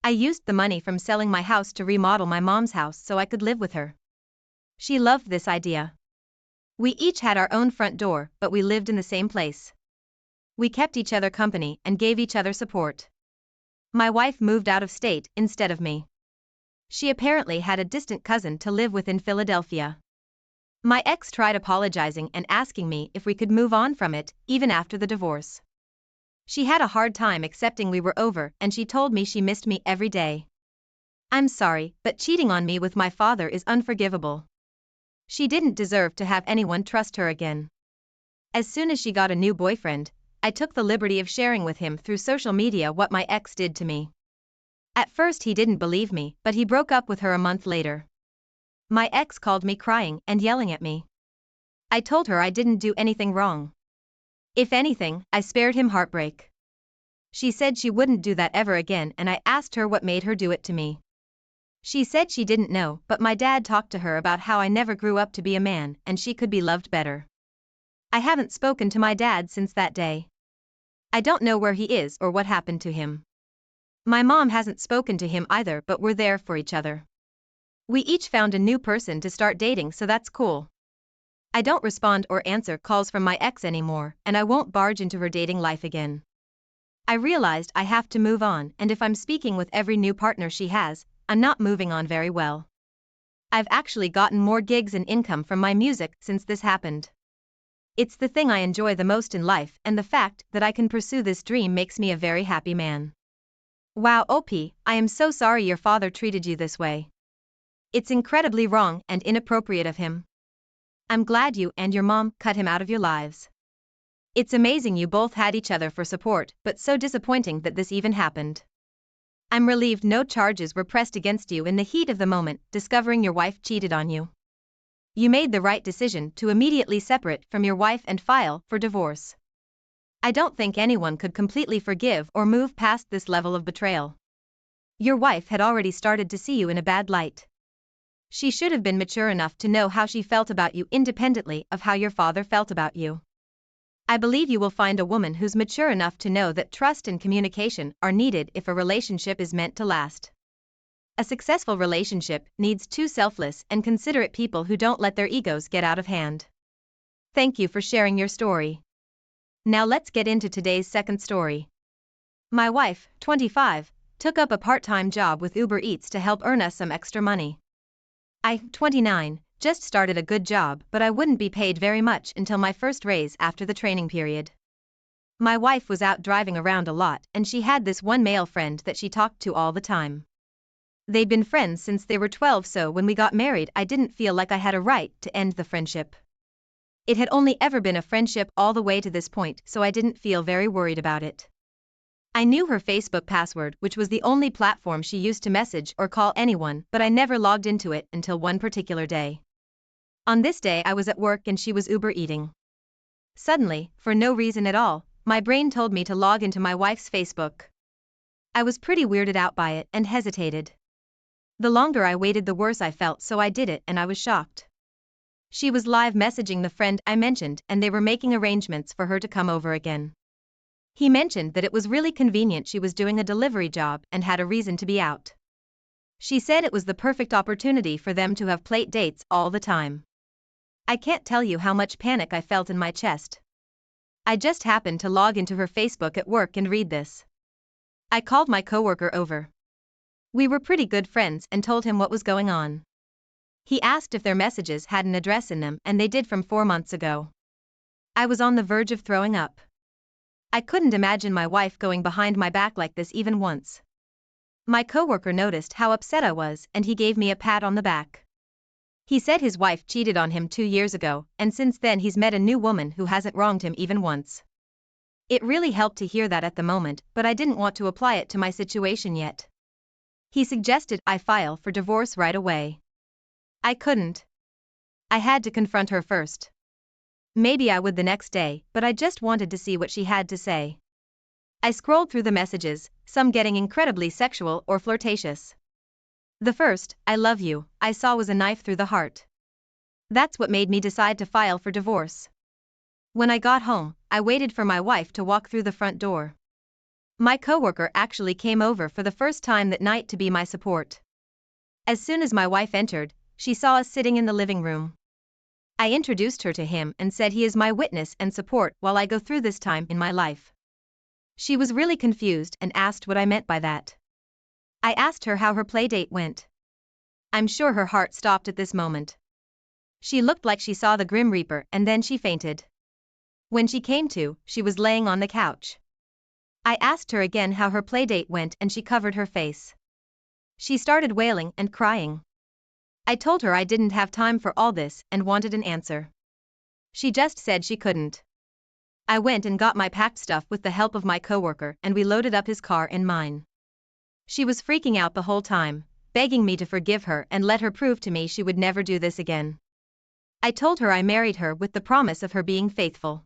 A: I used the money from selling my house to remodel my mom's house so I could live with her. She loved this idea. We each had our own front door, but we lived in the same place. We kept each other company and gave each other support. My wife moved out of state instead of me. She apparently had a distant cousin to live with in Philadelphia. My ex tried apologizing and asking me if we could move on from it, even after the divorce. She had a hard time accepting we were over and she told me she missed me every day. I'm sorry, but cheating on me with my father is unforgivable. She didn't deserve to have anyone trust her again. As soon as she got a new boyfriend, I took the liberty of sharing with him through social media what my ex did to me. At first he didn't believe me, but he broke up with her a month later. My ex called me crying and yelling at me. I told her I didn't do anything wrong. If anything, I spared him heartbreak. She said she wouldn't do that ever again, and I asked her what made her do it to me. She said she didn't know, but my dad talked to her about how I never grew up to be a man and she could be loved better. I haven't spoken to my dad since that day. I don't know where he is or what happened to him. My mom hasn't spoken to him either, but we're there for each other. We each found a new person to start dating, so that's cool. I don't respond or answer calls from my ex anymore, and I won't barge into her dating life again. I realized I have to move on, and if I'm speaking with every new partner she has, I'm not moving on very well. I've actually gotten more gigs and income from my music since this happened. It's the thing I enjoy the most in life, and the fact that I can pursue this dream makes me a very happy man. Wow, OP, I am so sorry your father treated you this way. It's incredibly wrong and inappropriate of him. I'm glad you and your mom cut him out of your lives. It's amazing you both had each other for support, but so disappointing that this even happened. I'm relieved no charges were pressed against you in the heat of the moment, discovering your wife cheated on you. You made the right decision to immediately separate from your wife and file for divorce. I don't think anyone could completely forgive or move past this level of betrayal. Your wife had already started to see you in a bad light. She should have been mature enough to know how she felt about you independently of how your father felt about you. I believe you will find a woman who's mature enough to know that trust and communication are needed if a relationship is meant to last. A successful relationship needs two selfless and considerate people who don't let their egos get out of hand. Thank you for sharing your story. Now let's get into today's second story. My wife, 25, took up a part-time job with Uber Eats to help earn us some extra money. I, 29, just started a good job, but I wouldn't be paid very much until my first raise after the training period. My wife was out driving around a lot, and she had this one male friend that she talked to all the time. They'd been friends since they were 12, so when we got married I didn't feel like I had a right to end the friendship. It had only ever been a friendship all the way to this point, so I didn't feel very worried about it. I knew her Facebook password, which was the only platform she used to message or call anyone, but I never logged into it until one particular day. On this day I was at work and she was Uber eating. Suddenly, for no reason at all, my brain told me to log into my wife's Facebook. I was pretty weirded out by it and hesitated. The longer I waited the worse I felt, so I did it and I was shocked. She was live messaging the friend I mentioned and they were making arrangements for her to come over again. He mentioned that it was really convenient she was doing a delivery job and had a reason to be out. She said it was the perfect opportunity for them to have plate dates all the time. I can't tell you how much panic I felt in my chest. I just happened to log into her Facebook at work and read this. I called my coworker over. We were pretty good friends and told him what was going on. He asked if their messages had an address in them, and they did, from 4 months ago. I was on the verge of throwing up. I couldn't imagine my wife going behind my back like this even once. My coworker noticed how upset I was and he gave me a pat on the back. He said his wife cheated on him 2 years ago, and since then he's met a new woman who hasn't wronged him even once. It really helped to hear that at the moment, but I didn't want to apply it to my situation yet. He suggested I file for divorce right away. I couldn't. I had to confront her first. Maybe I would the next day, but I just wanted to see what she had to say. I scrolled through the messages, some getting incredibly sexual or flirtatious. The first, "I love you," I saw was a knife through the heart. That's what made me decide to file for divorce. When I got home, I waited for my wife to walk through the front door. My coworker actually came over for the first time that night to be my support. As soon as my wife entered, she saw us sitting in the living room. I introduced her to him and said he is my witness and support while I go through this time in my life. She was really confused and asked what I meant by that. I asked her how her playdate went. I'm sure her heart stopped at this moment. She looked like she saw the Grim Reaper and then she fainted. When she came to, she was laying on the couch. I asked her again how her playdate went and she covered her face. She started wailing and crying. I told her I didn't have time for all this and wanted an answer. She just said she couldn't. I went and got my packed stuff with the help of my coworker and we loaded up his car and mine. She was freaking out the whole time, begging me to forgive her and let her prove to me she would never do this again. I told her I married her with the promise of her being faithful.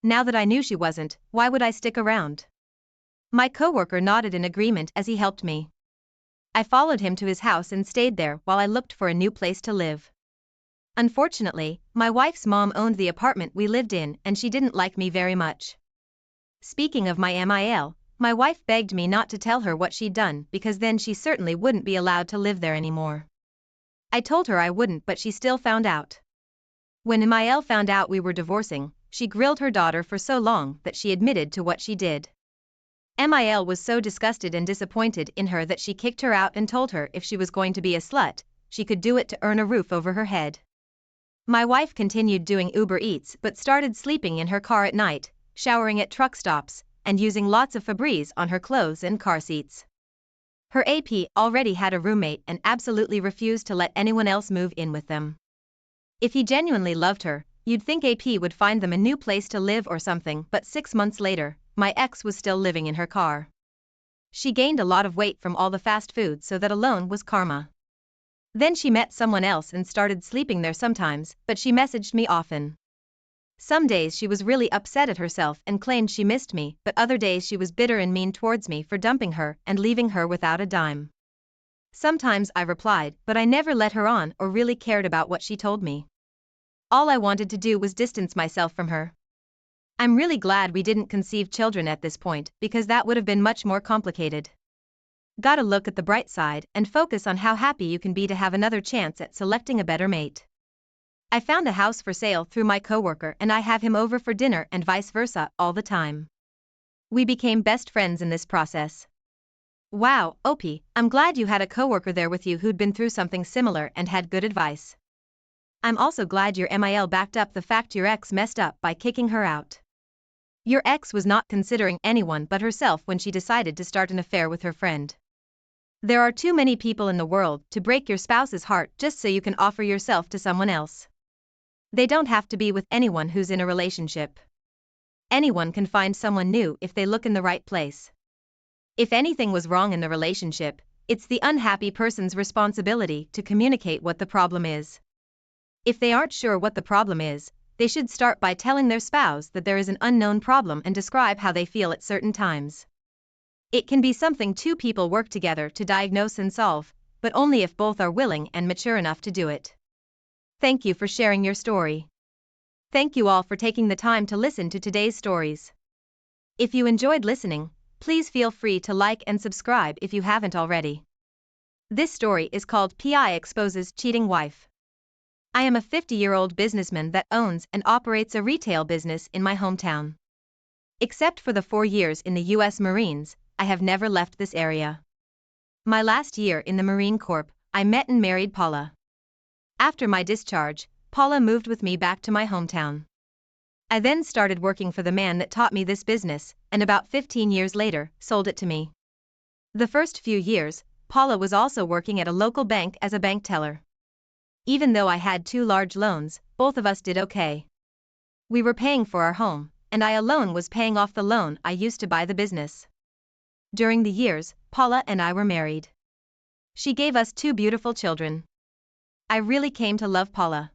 A: Now that I knew she wasn't, why would I stick around? My coworker nodded in agreement as he helped me. I followed him to his house and stayed there while I looked for a new place to live. Unfortunately, my wife's mom owned the apartment we lived in and she didn't like me very much. Speaking of my MIL, my wife begged me not to tell her what she'd done because then she certainly wouldn't be allowed to live there anymore. I told her I wouldn't, but she still found out. When MIL found out we were divorcing, she grilled her daughter for so long that she admitted to what she did. MIL was so disgusted and disappointed in her that she kicked her out and told her if she was going to be a slut, she could do it to earn a roof over her head. My wife continued doing Uber Eats but started sleeping in her car at night, showering at truck stops, and using lots of Febreze on her clothes and car seats. Her AP already had a roommate and absolutely refused to let anyone else move in with them. If he genuinely loved her, you'd think AP would find them a new place to live or something, but 6 months later, my ex was still living in her car. She gained a lot of weight from all the fast food, so that alone was karma. Then she met someone else and started sleeping there sometimes, but she messaged me often. Some days she was really upset at herself and claimed she missed me, but other days she was bitter and mean towards me for dumping her and leaving her without a dime. Sometimes I replied, but I never let her on or really cared about what she told me. All I wanted to do was distance myself from her. I'm really glad we didn't conceive children at this point because that would have been much more complicated. Gotta look at the bright side and focus on how happy you can be to have another chance at selecting a better mate. I found a house for sale through my coworker and I have him over for dinner and vice versa all the time. We became best friends in this process. Wow, Opie, I'm glad you had a coworker there with you who'd been through something similar and had good advice. I'm also glad your MIL backed up the fact your ex messed up by kicking her out. Your ex was not considering anyone but herself when she decided to start an affair with her friend. There are too many people in the world to break your spouse's heart just so you can offer yourself to someone else. They don't have to be with anyone who's in a relationship. Anyone can find someone new if they look in the right place. If anything was wrong in the relationship, it's the unhappy person's responsibility to communicate what the problem is. If they aren't sure what the problem is, they should start by telling their spouse that there is an unknown problem and describe how they feel at certain times. It can be something two people work together to diagnose and solve, but only if both are willing and mature enough to do it. Thank you for sharing your story. Thank you all for taking the time to listen to today's stories. If you enjoyed listening, please feel free to like and subscribe if you haven't already. This story is called PI Exposes Cheating Wife. I am a 50-year-old businessman that owns and operates a retail business in my hometown. Except for the 4 years in the U.S. Marines, I have never left this area. My last year in the Marine Corps, I met and married Paula. After my discharge, Paula moved with me back to my hometown. I then started working for the man that taught me this business, and about 15 years later, sold it to me. The first few years, Paula was also working at a local bank as a bank teller. Even though I had 2 large loans, both of us did okay. We were paying for our home, and I alone was paying off the loan I used to buy the business. During the years, Paula and I were married. She gave us 2 beautiful children. I really came to love Paula.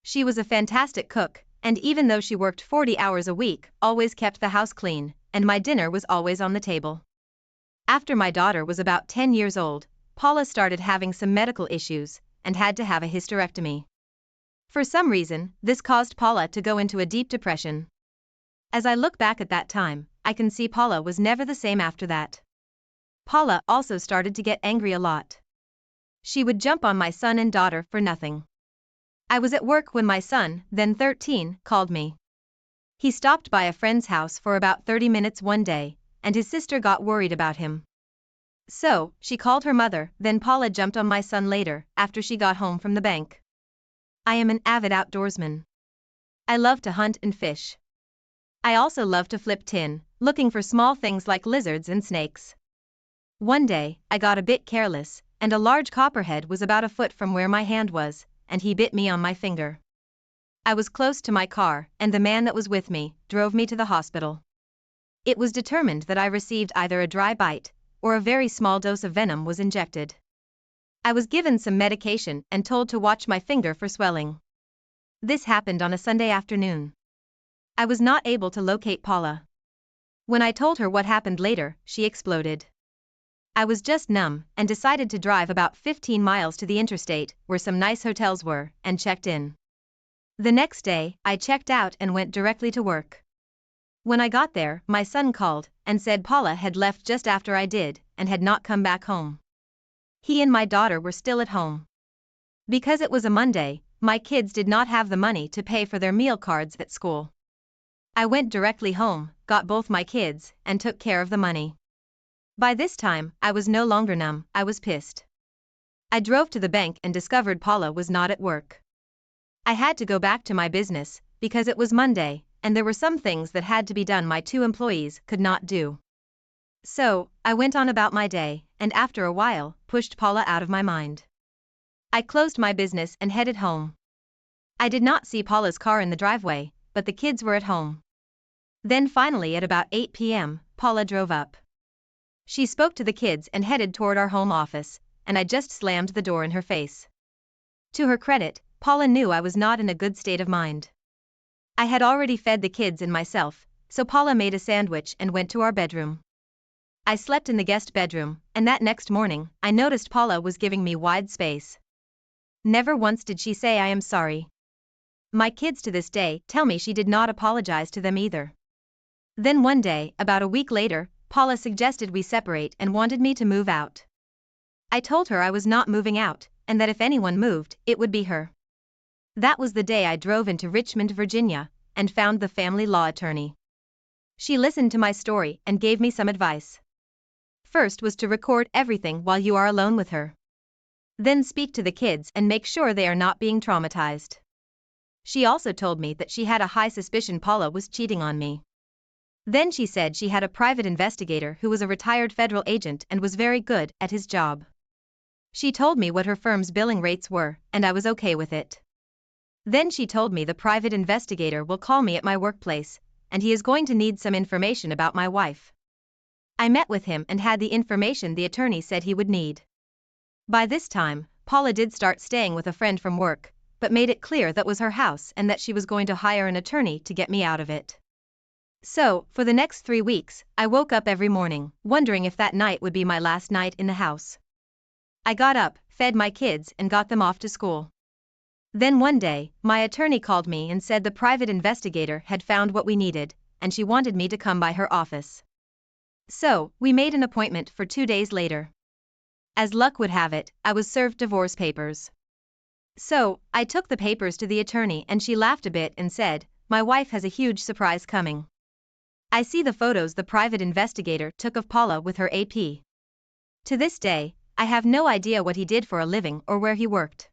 A: She was a fantastic cook, and even though she worked 40 hours a week, always kept the house clean, and my dinner was always on the table. After my daughter was about 10 years old, Paula started having some medical issues, and had to have a hysterectomy. For some reason, this caused Paula to go into a deep depression. As I look back at that time, I can see Paula was never the same after that. Paula also started to get angry a lot. She would jump on my son and daughter for nothing. I was at work when my son, then 13, called me. He stopped by a friend's house for about 30 minutes one day, and his sister got worried about him. So, she called her mother, then Paula jumped on my son later, after she got home from the bank. I am an avid outdoorsman. I love to hunt and fish. I also love to flip tin, looking for small things like lizards and snakes. One day, I got a bit careless, and a large copperhead was about a foot from where my hand was, and he bit me on my finger. I was close to my car, and the man that was with me drove me to the hospital. It was determined that I received either a dry bite, or a very small dose of venom was injected. I was given some medication and told to watch my finger for swelling. This happened on a Sunday afternoon. I was not able to locate Paula. When I told her what happened later, she exploded. I was just numb and decided to drive about 15 miles to the interstate, where some nice hotels were, and checked in. The next day, I checked out and went directly to work. When I got there, my son called and said Paula had left just after I did and had not come back home. He and my daughter were still at home. Because it was a Monday, my kids did not have the money to pay for their meal cards at school. I went directly home, got both my kids, and took care of the money. By this time, I was no longer numb, I was pissed. I drove to the bank and discovered Paula was not at work. I had to go back to my business, because it was Monday, and there were some things that had to be done my 2 employees could not do. So, I went on about my day, and after a while, pushed Paula out of my mind. I closed my business and headed home. I did not see Paula's car in the driveway, but the kids were at home. Then finally at about 8 p.m., Paula drove up. She spoke to the kids and headed toward our home office, and I just slammed the door in her face. To her credit, Paula knew I was not in a good state of mind. I had already fed the kids and myself, so Paula made a sandwich and went to our bedroom. I slept in the guest bedroom, and that next morning, I noticed Paula was giving me wide space. Never once did she say I am sorry. My kids to this day tell me she did not apologize to them either. Then one day, about a week later, Paula suggested we separate and wanted me to move out. I told her I was not moving out, and that if anyone moved, it would be her. That was the day I drove into Richmond, Virginia, and found the family law attorney. She listened to my story and gave me some advice. First was to record everything while you are alone with her. Then speak to the kids and make sure they are not being traumatized. She also told me that she had a high suspicion Paula was cheating on me. Then she said she had a private investigator who was a retired federal agent and was very good at his job. She told me what her firm's billing rates were, and I was okay with it. Then she told me the private investigator will call me at my workplace, and he is going to need some information about my wife. I met with him and had the information the attorney said he would need. By this time, Paula did start staying with a friend from work, but made it clear that was her house and that she was going to hire an attorney to get me out of it. So, for the next 3 weeks, I woke up every morning, wondering if that night would be my last night in the house. I got up, fed my kids, and got them off to school. Then one day, my attorney called me and said the private investigator had found what we needed, and she wanted me to come by her office. So, we made an appointment for 2 days later. As luck would have it, I was served divorce papers. So, I took the papers to the attorney and she laughed a bit and said, "My wife has a huge surprise coming. I see the photos the private investigator took of Paula with her AP. To this day, I have no idea what he did for a living or where he worked.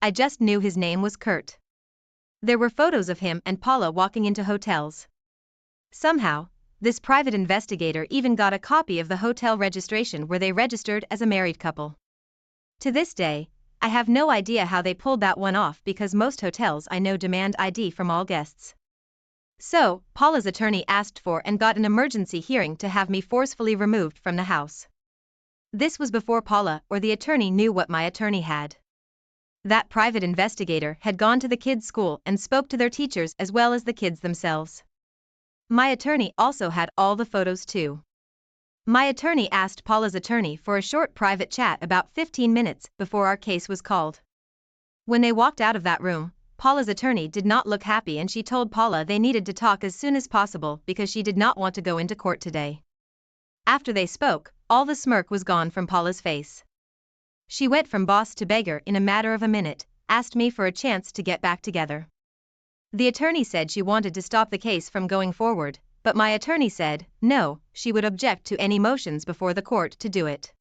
A: I just knew his name was Kurt. There were photos of him and Paula walking into hotels. Somehow, this private investigator even got a copy of the hotel registration where they registered as a married couple. To this day, I have no idea how they pulled that one off because most hotels I know demand ID from all guests. So, Paula's attorney asked for and got an emergency hearing to have me forcefully removed from the house. This was before Paula or the attorney knew what my attorney had. That private investigator had gone to the kids' school and spoke to their teachers as well as the kids themselves. My attorney also had all the photos too. My attorney asked Paula's attorney for a short private chat about 15 minutes before our case was called. When they walked out of that room, Paula's attorney did not look happy and she told Paula they needed to talk as soon as possible because she did not want to go into court today. After they spoke, all the smirk was gone from Paula's face. She went from boss to beggar in a matter of a minute, asked me for a chance to get back together. The attorney said she wanted to stop the case from going forward, but my attorney said, no, she would object to any motions before the court to do it.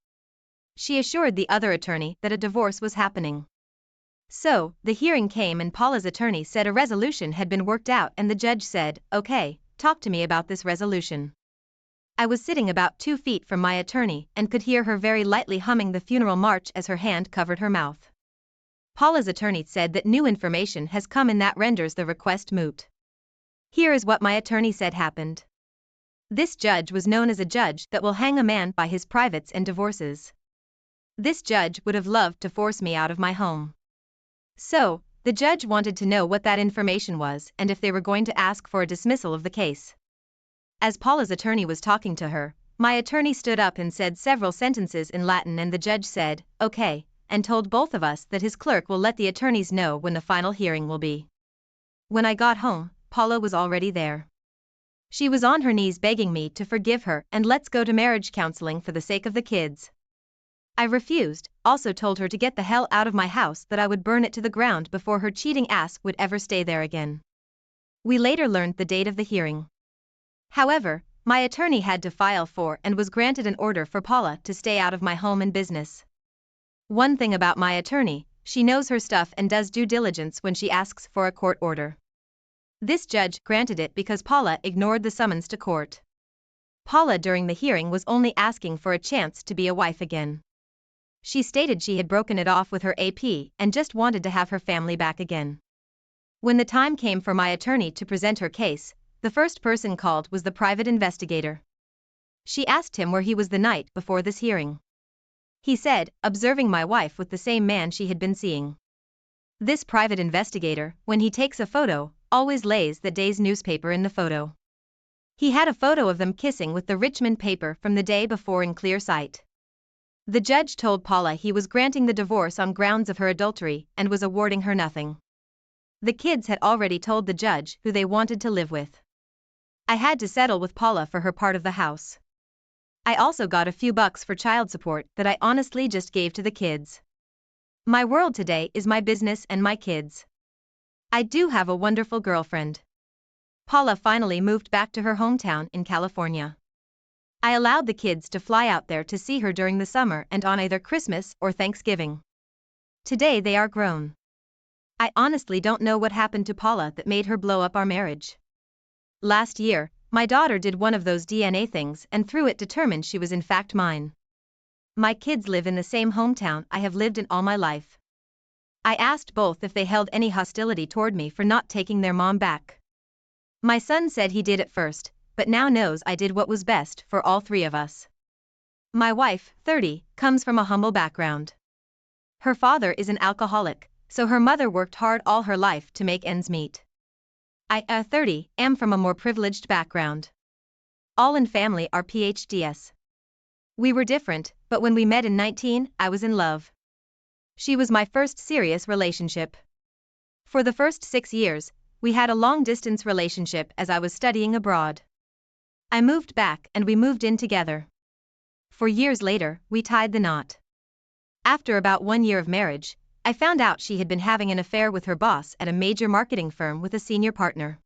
A: She assured the other attorney that a divorce was happening. So, the hearing came and Paula's attorney said a resolution had been worked out and the judge said, okay, talk to me about this resolution. I was sitting about 2 feet from my attorney and could hear her very lightly humming the funeral march as her hand covered her mouth. Paula's attorney said that new information has come in that renders the request moot. Here is what my attorney said happened. This judge was known as a judge that will hang a man by his privates and divorces. This judge would have loved to force me out of my home. So, the judge wanted to know what that information was and if they were going to ask for a dismissal of the case. As Paula's attorney was talking to her, my attorney stood up and said several sentences in Latin, and the judge said, "Okay," and told both of us that his clerk will let the attorneys know when the final hearing will be. When I got home, Paula was already there. She was on her knees begging me to forgive her and let's go to marriage counseling for the sake of the kids. I refused, also told her to get the hell out of my house, that I would burn it to the ground before her cheating ass would ever stay there again. We later learned the date of the hearing. However, my attorney had to file for and was granted an order for Paula to stay out of my home and business. One thing about my attorney, she knows her stuff and does due diligence when she asks for a court order. This judge granted it because Paula ignored the summons to court. Paula during the hearing was only asking for a chance to be a wife again. She stated she had broken it off with her AP and just wanted to have her family back again. When the time came for my attorney to present her case, the first person called was the private investigator. She asked him where he was the night before this hearing. He said, observing my wife with the same man she had been seeing. This private investigator, when he takes a photo, always lays the day's newspaper in the photo. He had a photo of them kissing with the Richmond paper from the day before in clear sight. The judge told Paula he was granting the divorce on grounds of her adultery and was awarding her nothing. The kids had already told the judge who they wanted to live with. I had to settle with Paula for her part of the house. I also got a few bucks for child support that I honestly just gave to the kids. My world today is my business and my kids. I do have a wonderful girlfriend. Paula finally moved back to her hometown in California. I allowed the kids to fly out there to see her during the summer and on either Christmas or Thanksgiving. Today they are grown. I honestly don't know what happened to Paula that made her blow up our marriage. Last year, my daughter did one of those DNA things and through it determined she was in fact mine. My kids live in the same hometown I have lived in all my life. I asked both if they held any hostility toward me for not taking their mom back. My son said he did at first, but now knows I did what was best for all three of us. My wife, 30, comes from a humble background. Her father is an alcoholic, so her mother worked hard all her life to make ends meet. I, 30, am from a more privileged background. All in family are PhDs. We were different, but when we met in 19, I was in love. She was my first serious relationship. For the first 6 years, we had a long-distance relationship as I was studying abroad. I moved back and we moved in together. 4 years later, we tied the knot. After about 1 year of marriage, I found out she had been having an affair with her boss at a major marketing firm with a senior partner.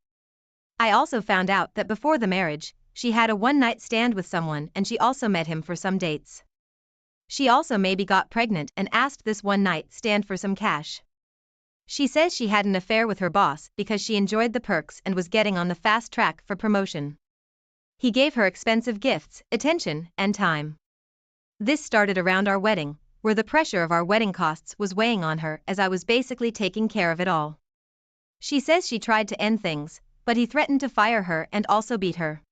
A: I also found out that before the marriage, she had a one-night stand with someone and she also met him for some dates. She also maybe got pregnant and asked this one-night stand for some cash. She says she had an affair with her boss because she enjoyed the perks and was getting on the fast track for promotion. He gave her expensive gifts, attention, and time. This started around our wedding, where the pressure of our wedding costs was weighing on her as I was basically taking care of it all. She says she tried to end things, but he threatened to fire her and also beat her.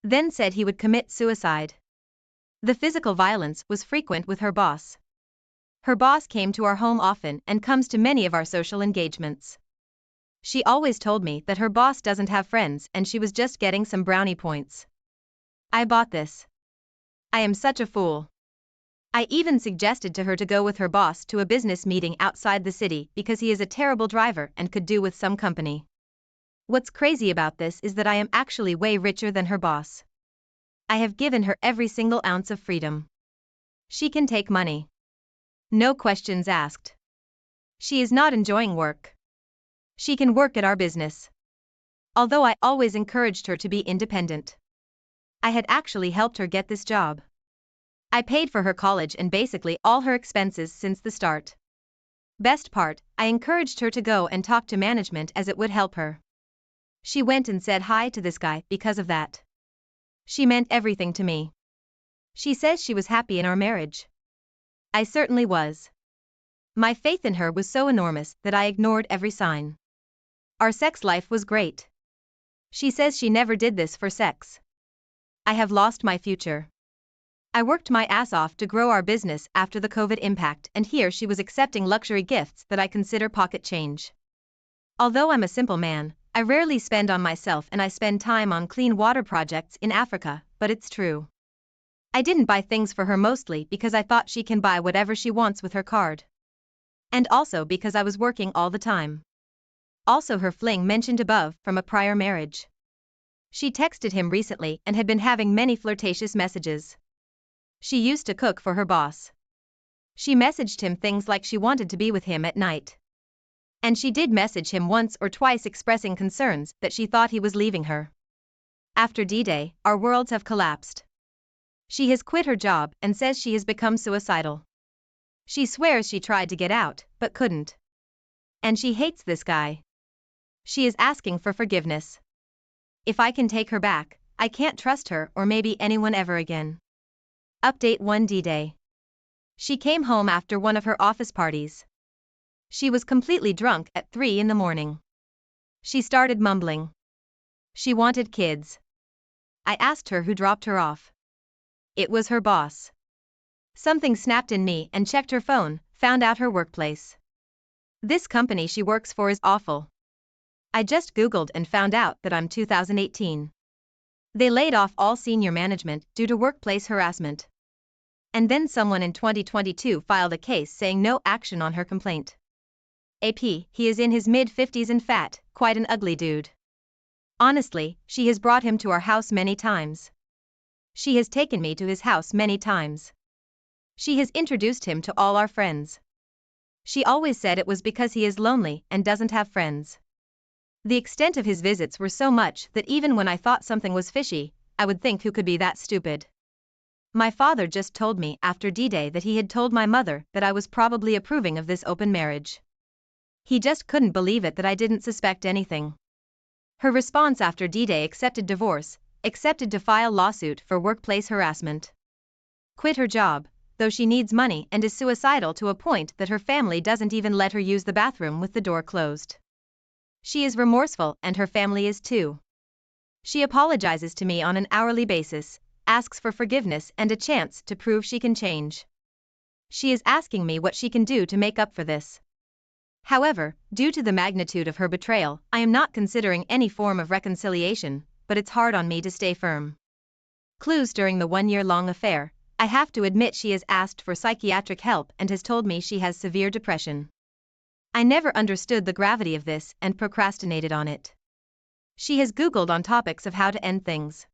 A: Then said he would commit suicide. The physical violence was frequent with her boss. Her boss came to our home often and comes to many of our social engagements. She always told me that her boss doesn't have friends and she was just getting some brownie points. I bought this. I am such a fool. I even suggested to her to go with her boss to a business meeting outside the city because he is a terrible driver and could do with some company. What's crazy about this is that I am actually way richer than her boss. I have given her every single ounce of freedom. She can take money. No questions asked. She is not enjoying work. She can work at our business. Although I always encouraged her to be independent. I had actually helped her get this job. I paid for her college and basically all her expenses since the start. Best part, I encouraged her to go and talk to management as it would help her. She went and said hi to this guy because of that. She meant everything to me. She says she was happy in our marriage. I certainly was. My faith in her was so enormous that I ignored every sign. Our sex life was great. She says she never did this for sex. I have lost my future. I worked my ass off to grow our business after the COVID impact, and here she was accepting luxury gifts that I consider pocket change. Although I'm a simple man, I rarely spend on myself and I spend time on clean water projects in Africa, but it's true. I didn't buy things for her mostly because I thought she can buy whatever she wants with her card. And also because I was working all the time. Also her fling mentioned above from a prior marriage. She texted him recently and had been having many flirtatious messages. She used to cook for her boss. She messaged him things like she wanted to be with him at night. And she did message him once or twice expressing concerns that she thought he was leaving her. After D-Day, our worlds have collapsed. She has quit her job and says she has become suicidal. She swears she tried to get out, but couldn't. And she hates this guy. She is asking for forgiveness. If I can take her back, I can't trust her or maybe anyone ever again. Update 1 D-Day. She came home after one of her office parties. She was completely drunk at 3 in the morning. She started mumbling. She wanted kids. I asked her who dropped her off. It was her boss. Something snapped in me and checked her phone, found out her workplace. This company she works for is awful. I just Googled and found out that I'm 2018. They laid off all senior management due to workplace harassment. And then someone in 2022 filed a case saying no action on her complaint. AP, he is in his mid-50s and fat, quite an ugly dude. Honestly, she has brought him to our house many times. She has taken me to his house many times. She has introduced him to all our friends. She always said it was because he is lonely and doesn't have friends. The extent of his visits were so much that even when I thought something was fishy, I would think who could be that stupid. My father just told me after D-Day that he had told my mother that I was probably approving of this open marriage. He just couldn't believe it that I didn't suspect anything. Her response after D-Day: accepted divorce, accepted to file lawsuit for workplace harassment. Quit her job, though she needs money and is suicidal to a point that her family doesn't even let her use the bathroom with the door closed. She is remorseful and her family is too. She apologizes to me on an hourly basis, asks for forgiveness and a chance to prove she can change. She is asking me what she can do to make up for this. However, due to the magnitude of her betrayal, I am not considering any form of reconciliation, but it's hard on me to stay firm. Clues: during the 1-year-long affair, I have to admit she has asked for psychiatric help and has told me she has severe depression. I never understood the gravity of this and procrastinated on it. She has Googled on topics of how to end things.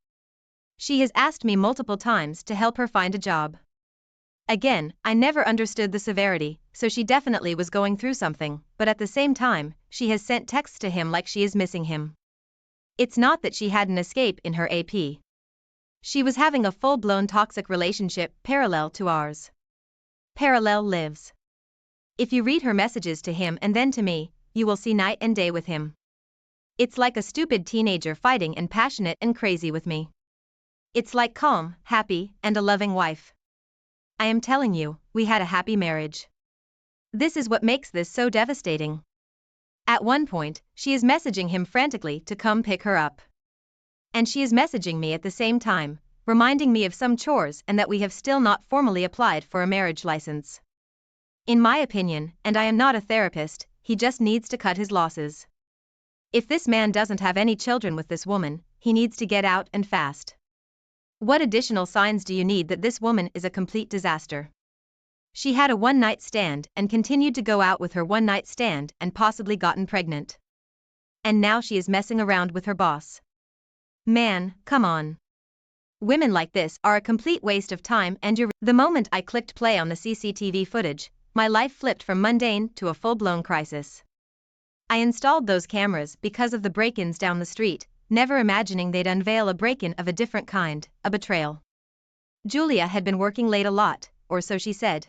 A: She has asked me multiple times to help her find a job. Again, I never understood the severity, so she definitely was going through something, but at the same time, she has sent texts to him like she is missing him. It's not that she had an escape in her AP. She was having a full-blown toxic relationship parallel to ours. Parallel lives. If you read her messages to him and then to me, you will see night and day with him. It's like a stupid teenager fighting and passionate and crazy with me. It's like calm, happy, and a loving wife. I am telling you, we had a happy marriage. This is what makes this so devastating. At one point, she is messaging him frantically to come pick her up. And she is messaging me at the same time, reminding me of some chores and that we have still not formally applied for a marriage license. In my opinion, and I am not a therapist, he just needs to cut his losses. If this man doesn't have any children with this woman, he needs to get out and fast. What additional signs do you need that this woman is a complete disaster? She had a one-night stand and continued to go out with her one-night stand and possibly gotten pregnant. And now she is messing around with her boss. Man, come on. Women like this are a complete waste of time and your— The moment I clicked play on the CCTV footage, my life flipped from mundane to a full-blown crisis. I installed those cameras because of the break-ins down the street, never imagining they'd unveil a break-in of a different kind, a betrayal. Julia had been working late a lot, or so she said.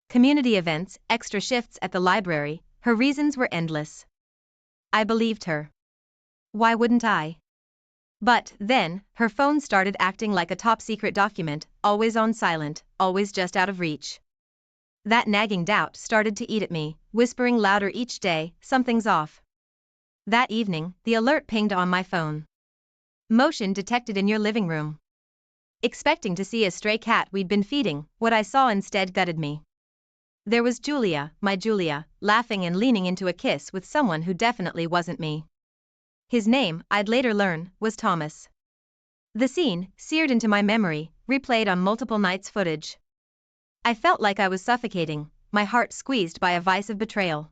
A: Community events, extra shifts at the library, her reasons were endless. I believed her. Why wouldn't I? But then, her phone started acting like a top-secret document, always on silent, always just out of reach. That nagging doubt started to eat at me, whispering louder each day, something's off. That evening, the alert pinged on my phone. Motion detected in your living room. Expecting to see a stray cat we'd been feeding, what I saw instead gutted me. There was Julia, my Julia, laughing and leaning into a kiss with someone who definitely wasn't me. His name, I'd later learn, was Thomas. The scene, seared into my memory, replayed on multiple nights' footage. I felt like I was suffocating, my heart squeezed by a vice of betrayal.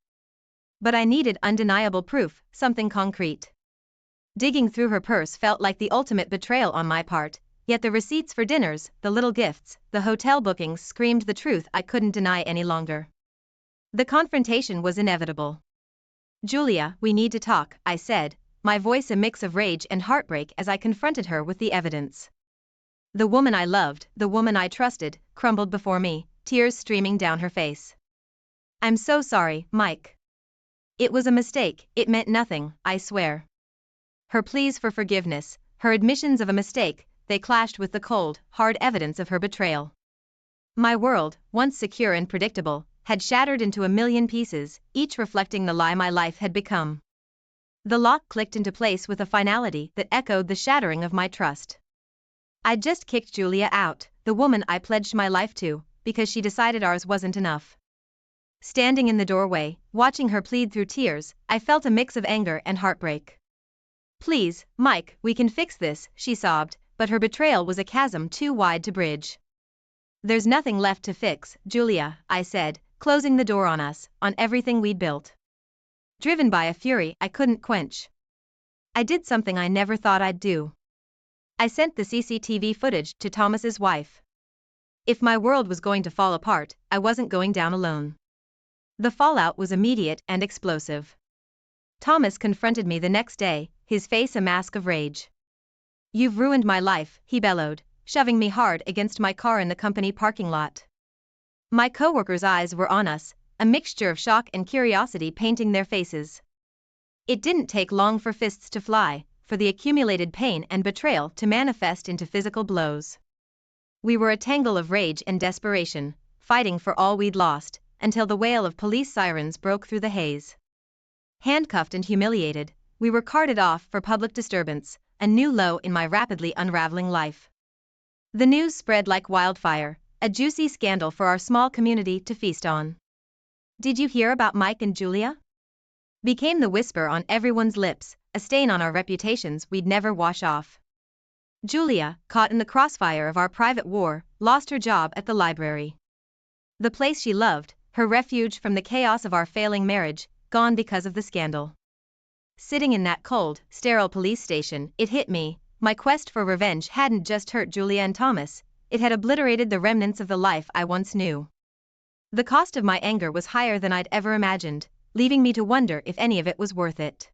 A: But I needed undeniable proof, something concrete. Digging through her purse felt like the ultimate betrayal on my part, yet the receipts for dinners, the little gifts, the hotel bookings screamed the truth I couldn't deny any longer. The confrontation was inevitable. "Julia, we need to talk," I said, my voice a mix of rage and heartbreak as I confronted her with the evidence. The woman I loved, the woman I trusted, crumbled before me, tears streaming down her face. "I'm so sorry, Mike. It was a mistake, it meant nothing, I swear." Her pleas for forgiveness, her admissions of a mistake, they clashed with the cold, hard evidence of her betrayal. My world, once secure and predictable, had shattered into a million pieces, each reflecting the lie my life had become. The lock clicked into place with a finality that echoed the shattering of my trust. I'd just kicked Julia out, the woman I pledged my life to, because she decided ours wasn't enough. Standing in the doorway, watching her plead through tears, I felt a mix of anger and heartbreak. "Please, Mike, we can fix this," she sobbed, but her betrayal was a chasm too wide to bridge. "There's nothing left to fix, Julia," I said, closing the door on us, on everything we'd built. Driven by a fury I couldn't quench. I did something I never thought I'd do. I sent the CCTV footage to Thomas's wife. If my world was going to fall apart, I wasn't going down alone. The fallout was immediate and explosive. Thomas confronted me the next day, his face a mask of rage. "You've ruined my life," he bellowed, shoving me hard against my car in the company parking lot. My coworkers' eyes were on us, a mixture of shock and curiosity painting their faces. It didn't take long for fists to fly, for the accumulated pain and betrayal to manifest into physical blows. We were a tangle of rage and desperation, fighting for all we'd lost, until the wail of police sirens broke through the haze. Handcuffed and humiliated, we were carted off for public disturbance, a new low in my rapidly unraveling life. The news spread like wildfire, a juicy scandal for our small community to feast on. "Did you hear about Mike and Julia?" became the whisper on everyone's lips, a stain on our reputations we'd never wash off. Julia, caught in the crossfire of our private war, lost her job at the library. The place she loved, her refuge from the chaos of our failing marriage, gone because of the scandal. Sitting in that cold, sterile police station, it hit me, my quest for revenge hadn't just hurt Julia and Thomas, it had obliterated the remnants of the life I once knew. The cost of my anger was higher than I'd ever imagined, leaving me to wonder if any of it was worth it.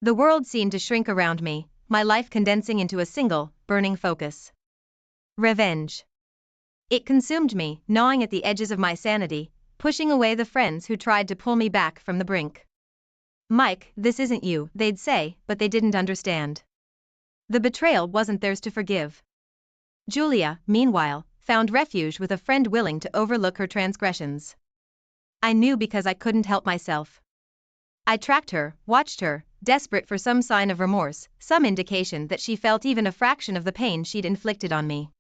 A: The world seemed to shrink around me, my life condensing into a single, burning focus. Revenge. It consumed me, gnawing at the edges of my sanity, pushing away the friends who tried to pull me back from the brink. "Mike, this isn't you," they'd say, but they didn't understand. The betrayal wasn't theirs to forgive. Julia, meanwhile, found refuge with a friend willing to overlook her transgressions. I knew because I couldn't help myself. I tracked her, watched her, desperate for some sign of remorse, some indication that she felt even a fraction of the pain she'd inflicted on me.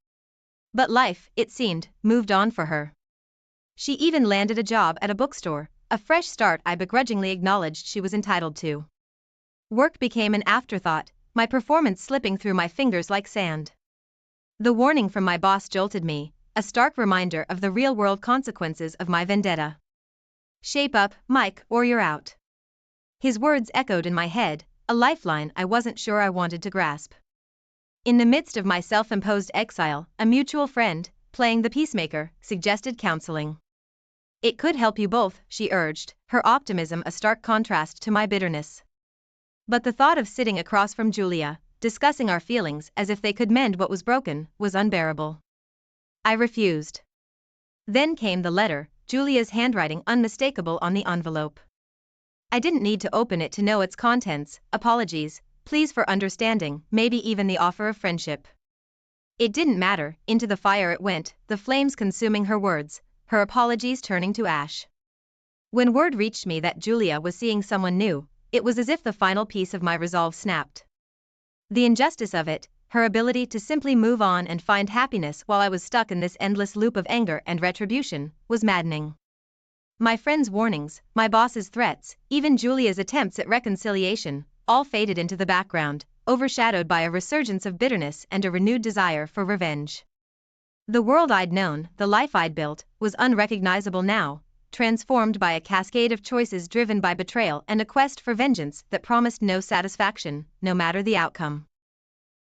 A: But life, it seemed, moved on for her. She even landed a job at a bookstore, a fresh start I begrudgingly acknowledged she was entitled to. Work became an afterthought, my performance slipping through my fingers like sand. The warning from my boss jolted me, a stark reminder of the real-world consequences of my vendetta. "Shape up, Mike, or you're out." His words echoed in my head, a lifeline I wasn't sure I wanted to grasp. In the midst of my self-imposed exile, a mutual friend, playing the peacemaker, suggested counseling. "It could help you both," she urged, her optimism a stark contrast to my bitterness. But the thought of sitting across from Julia, discussing our feelings as if they could mend what was broken, was unbearable. I refused. Then came the letter, Julia's handwriting unmistakable on the envelope. I didn't need to open it to know its contents: apologies, pleas for understanding, maybe even the offer of friendship. It didn't matter, into the fire it went, the flames consuming her words, her apologies turning to ash. When word reached me that Julia was seeing someone new, it was as if the final piece of my resolve snapped. The injustice of it, her ability to simply move on and find happiness while I was stuck in this endless loop of anger and retribution, was maddening. My friends' warnings, my boss's threats, even Julia's attempts at reconciliation, all faded into the background, overshadowed by a resurgence of bitterness and a renewed desire for revenge. The world I'd known, the life I'd built, was unrecognizable now, transformed by a cascade of choices driven by betrayal and a quest for vengeance that promised no satisfaction, no matter the outcome.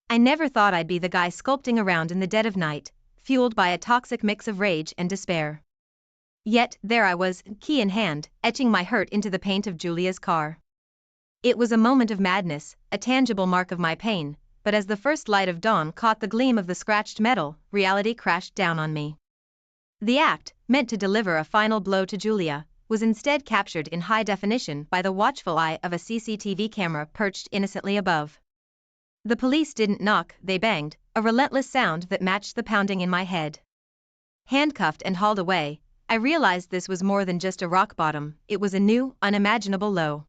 A: I never thought I'd be the guy sculpting around in the dead of night, fueled by a toxic mix of rage and despair. Yet, there I was, key in hand, etching my hurt into the paint of Julia's car. It was a moment of madness, a tangible mark of my pain, but as the first light of dawn caught the gleam of the scratched metal, reality crashed down on me. The act, meant to deliver a final blow to Julia, was instead captured in high definition by the watchful eye of a CCTV camera perched innocently above. The police didn't knock, they banged, a relentless sound that matched the pounding in my head. Handcuffed and hauled away, I realized this was more than just a rock bottom, it was a new, unimaginable low.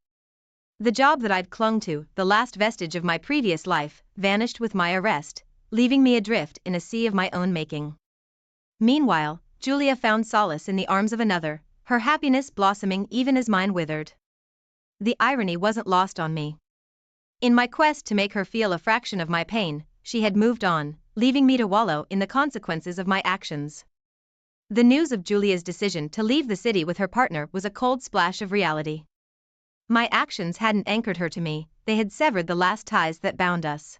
A: The job that I'd clung to, the last vestige of my previous life, vanished with my arrest, leaving me adrift in a sea of my own making. Meanwhile, Julia found solace in the arms of another, her happiness blossoming even as mine withered. The irony wasn't lost on me. In my quest to make her feel a fraction of my pain, she had moved on, leaving me to wallow in the consequences of my actions. The news of Julia's decision to leave the city with her partner was a cold splash of reality. My actions hadn't anchored her to me, they had severed the last ties that bound us.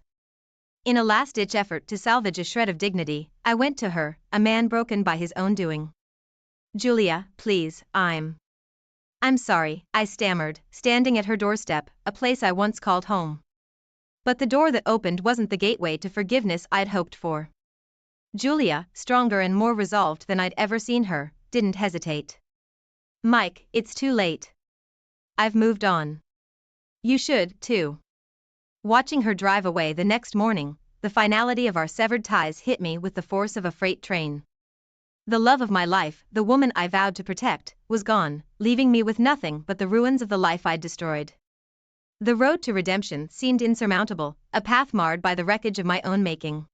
A: In a last-ditch effort to salvage a shred of dignity, I went to her, a man broken by his own doing. "Julia, please, I'm sorry," I stammered, standing at her doorstep, a place I once called home. But the door that opened wasn't the gateway to forgiveness I'd hoped for. Julia, stronger and more resolved than I'd ever seen her, didn't hesitate. "Mike, it's too late. I've moved on. You should, too." Watching her drive away the next morning, the finality of our severed ties hit me with the force of a freight train. The love of my life, the woman I vowed to protect, was gone, leaving me with nothing but the ruins of the life I'd destroyed. The road to redemption seemed insurmountable, a path marred by the wreckage of my own making.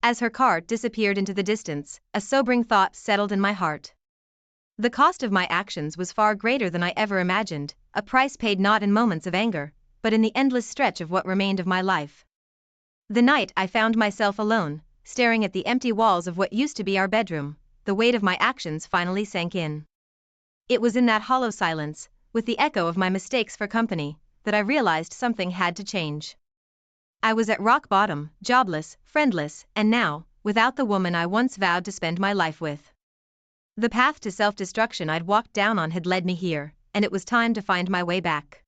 A: As her car disappeared into the distance, a sobering thought settled in my heart. The cost of my actions was far greater than I ever imagined, a price paid not in moments of anger, but in the endless stretch of what remained of my life. The night I found myself alone, staring at the empty walls of what used to be our bedroom, the weight of my actions finally sank in. It was in that hollow silence, with the echo of my mistakes for company, that I realized something had to change. I was at rock bottom, jobless, friendless, and now, without the woman I once vowed to spend my life with. The path to self-destruction I'd walked down on had led me here, and it was time to find my way back.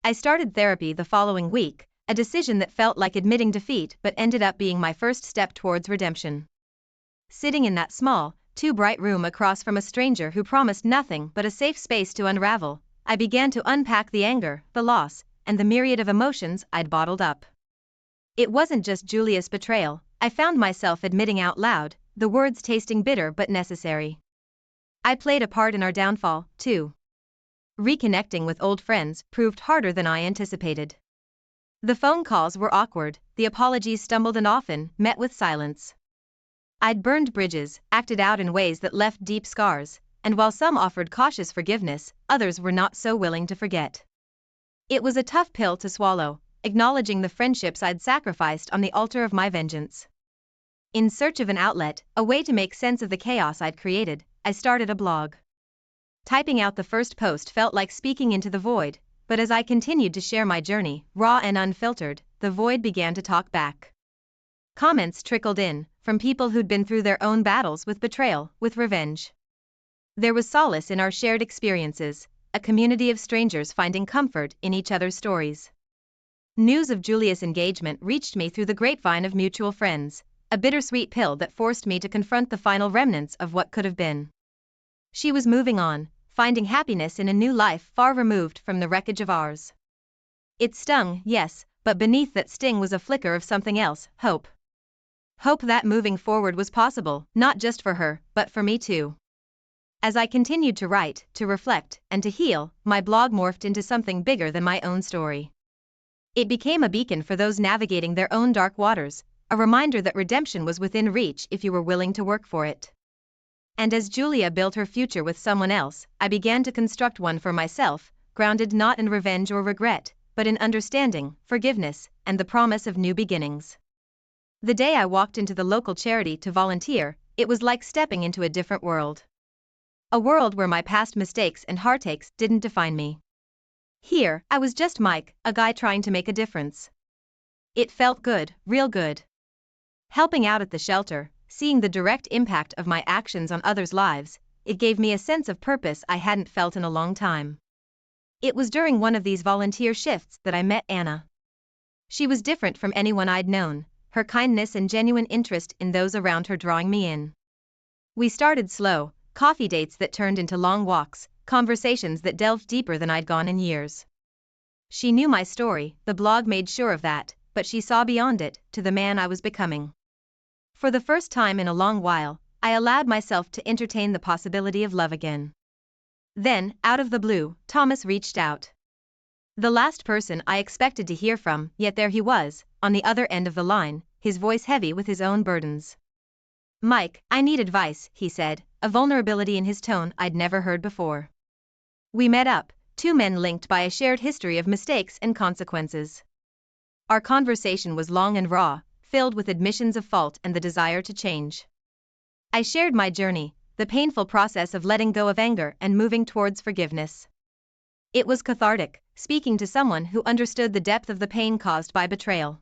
A: I started therapy the following week, a decision that felt like admitting defeat but ended up being my first step towards redemption. Sitting in that small, too-bright room across from a stranger who promised nothing but a safe space to unravel, I began to unpack the anger, the loss, and the myriad of emotions I'd bottled up. It wasn't just Julia's betrayal, I found myself admitting out loud, the words tasting bitter but necessary. I played a part in our downfall, too. Reconnecting with old friends proved harder than I anticipated. The phone calls were awkward, the apologies stumbled and often met with silence. I'd burned bridges, acted out in ways that left deep scars, and while some offered cautious forgiveness, others were not so willing to forget. It was a tough pill to swallow, acknowledging the friendships I'd sacrificed on the altar of my vengeance. In search of an outlet, a way to make sense of the chaos I'd created, I started a blog. Typing out the first post felt like speaking into the void, but as I continued to share my journey, raw and unfiltered, the void began to talk back. Comments trickled in, from people who'd been through their own battles with betrayal, with revenge. There was solace in our shared experiences, a community of strangers finding comfort in each other's stories. News of Julia's engagement reached me through the grapevine of mutual friends, a bittersweet pill that forced me to confront the final remnants of what could have been. She was moving on, finding happiness in a new life far removed from the wreckage of ours. It stung, yes, but beneath that sting was a flicker of something else, hope. Hope that moving forward was possible, not just for her, but for me too. As I continued to write, to reflect, and to heal, my blog morphed into something bigger than my own story. It became a beacon for those navigating their own dark waters, a reminder that redemption was within reach if you were willing to work for it. And as Julia built her future with someone else, I began to construct one for myself, grounded not in revenge or regret, but in understanding, forgiveness, and the promise of new beginnings. The day I walked into the local charity to volunteer, it was like stepping into a different world. A world where my past mistakes and heartaches didn't define me. Here, I was just Mike, a guy trying to make a difference. It felt good, real good. Helping out at the shelter, seeing the direct impact of my actions on others' lives, it gave me a sense of purpose I hadn't felt in a long time. It was during one of these volunteer shifts that I met Anna. She was different from anyone I'd known, her kindness and genuine interest in those around her drawing me in. We started slow, coffee dates that turned into long walks, conversations that delved deeper than I'd gone in years. She knew my story, the blog made sure of that, but she saw beyond it, to the man I was becoming. For the first time in a long while, I allowed myself to entertain the possibility of love again. Then, out of the blue, Thomas reached out. The last person I expected to hear from, yet there he was, on the other end of the line, his voice heavy with his own burdens. "Mike, I need advice," he said, a vulnerability in his tone I'd never heard before. We met up, two men linked by a shared history of mistakes and consequences. Our conversation was long and raw, filled with admissions of fault and the desire to change. I shared my journey, the painful process of letting go of anger and moving towards forgiveness. It was cathartic, speaking to someone who understood the depth of the pain caused by betrayal.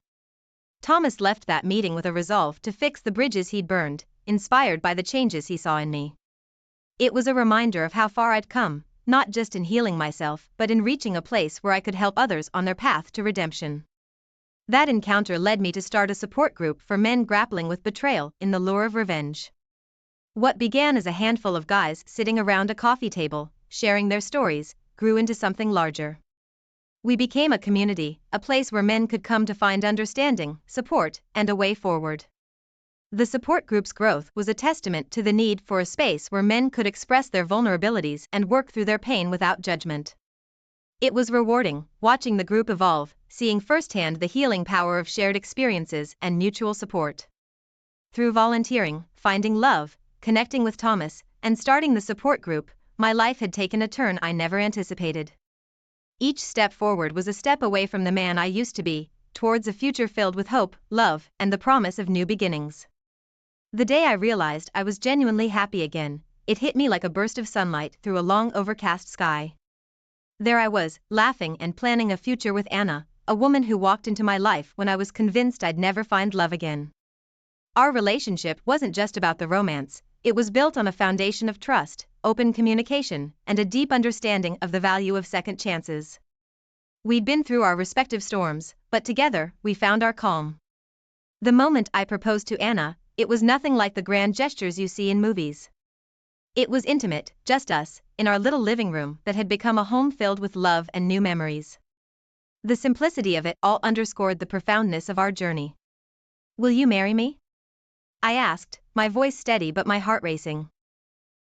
A: Thomas left that meeting with a resolve to fix the bridges he'd burned, inspired by the changes he saw in me. It was a reminder of how far I'd come, not just in healing myself but in reaching a place where I could help others on their path to redemption. That encounter led me to start a support group for men grappling with betrayal in the lure of revenge. What began as a handful of guys sitting around a coffee table, sharing their stories, grew into something larger. We became a community, a place where men could come to find understanding, support, and a way forward. The support group's growth was a testament to the need for a space where men could express their vulnerabilities and work through their pain without judgment. It was rewarding, watching the group evolve, seeing firsthand the healing power of shared experiences and mutual support. Through volunteering, finding love, connecting with Thomas, and starting the support group, my life had taken a turn I never anticipated. Each step forward was a step away from the man I used to be, towards a future filled with hope, love, and the promise of new beginnings. The day I realized I was genuinely happy again, it hit me like a burst of sunlight through a long overcast sky. There I was, laughing and planning a future with Anna, a woman who walked into my life when I was convinced I'd never find love again. Our relationship wasn't just about the romance, it was built on a foundation of trust, open communication, and a deep understanding of the value of second chances. We'd been through our respective storms, but together, we found our calm. The moment I proposed to Anna, it was nothing like the grand gestures you see in movies. It was intimate, just us, in our little living room that had become a home filled with love and new memories. The simplicity of it all underscored the profoundness of our journey. "Will you marry me?" I asked, my voice steady but my heart racing.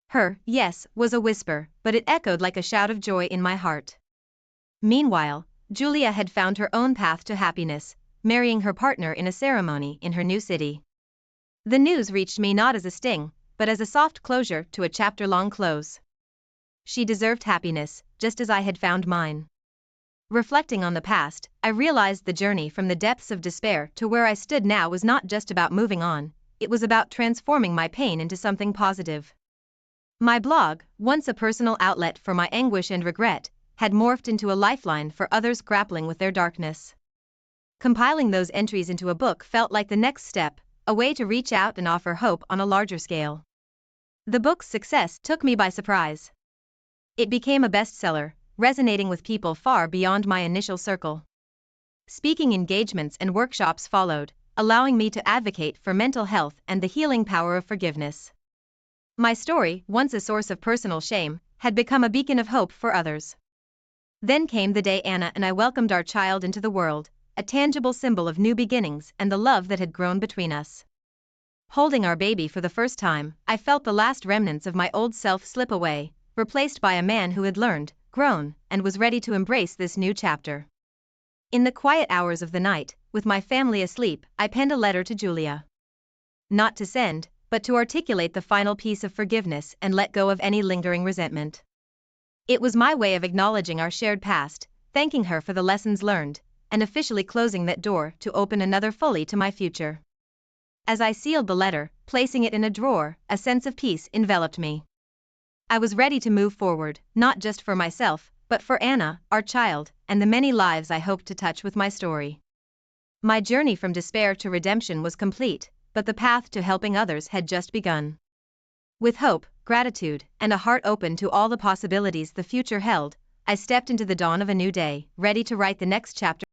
A: Her yes was a whisper, but it echoed like a shout of joy in my heart. Meanwhile, Julia had found her own path to happiness, marrying her partner in a ceremony in her new city. The news reached me not as a sting, but as a soft closure to a chapter-long close. She deserved happiness, just as I had found mine. Reflecting on the past, I realized the journey from the depths of despair to where I stood now was not just about moving on, it was about transforming my pain into something positive. My blog, once a personal outlet for my anguish and regret, had morphed into a lifeline for others grappling with their darkness. Compiling those entries into a book felt like the next step, a way to reach out and offer hope on a larger scale. The book's success took me by surprise. It became a bestseller, resonating with people far beyond my initial circle. Speaking engagements and workshops followed, allowing me to advocate for mental health and the healing power of forgiveness. My story, once a source of personal shame, had become a beacon of hope for others. Then came the day Anna and I welcomed our child into the world, a tangible symbol of new beginnings and the love that had grown between us. Holding our baby for the first time, I felt the last remnants of my old self slip away, replaced by a man who had learned, grown, and was ready to embrace this new chapter. In the quiet hours of the night, with my family asleep, I penned a letter to Julia. Not to send, but to articulate the final piece of forgiveness and let go of any lingering resentment. It was my way of acknowledging our shared past, thanking her for the lessons learned, and officially closing that door to open another fully to my future. As I sealed the letter, placing it in a drawer, a sense of peace enveloped me. I was ready to move forward, not just for myself, but for Anna, our child, and the many lives I hoped to touch with my story. My journey from despair to redemption was complete, but the path to helping others had just begun. With hope, gratitude, and a heart open to all the possibilities the future held, I stepped into the dawn of a new day, ready to write the next chapter.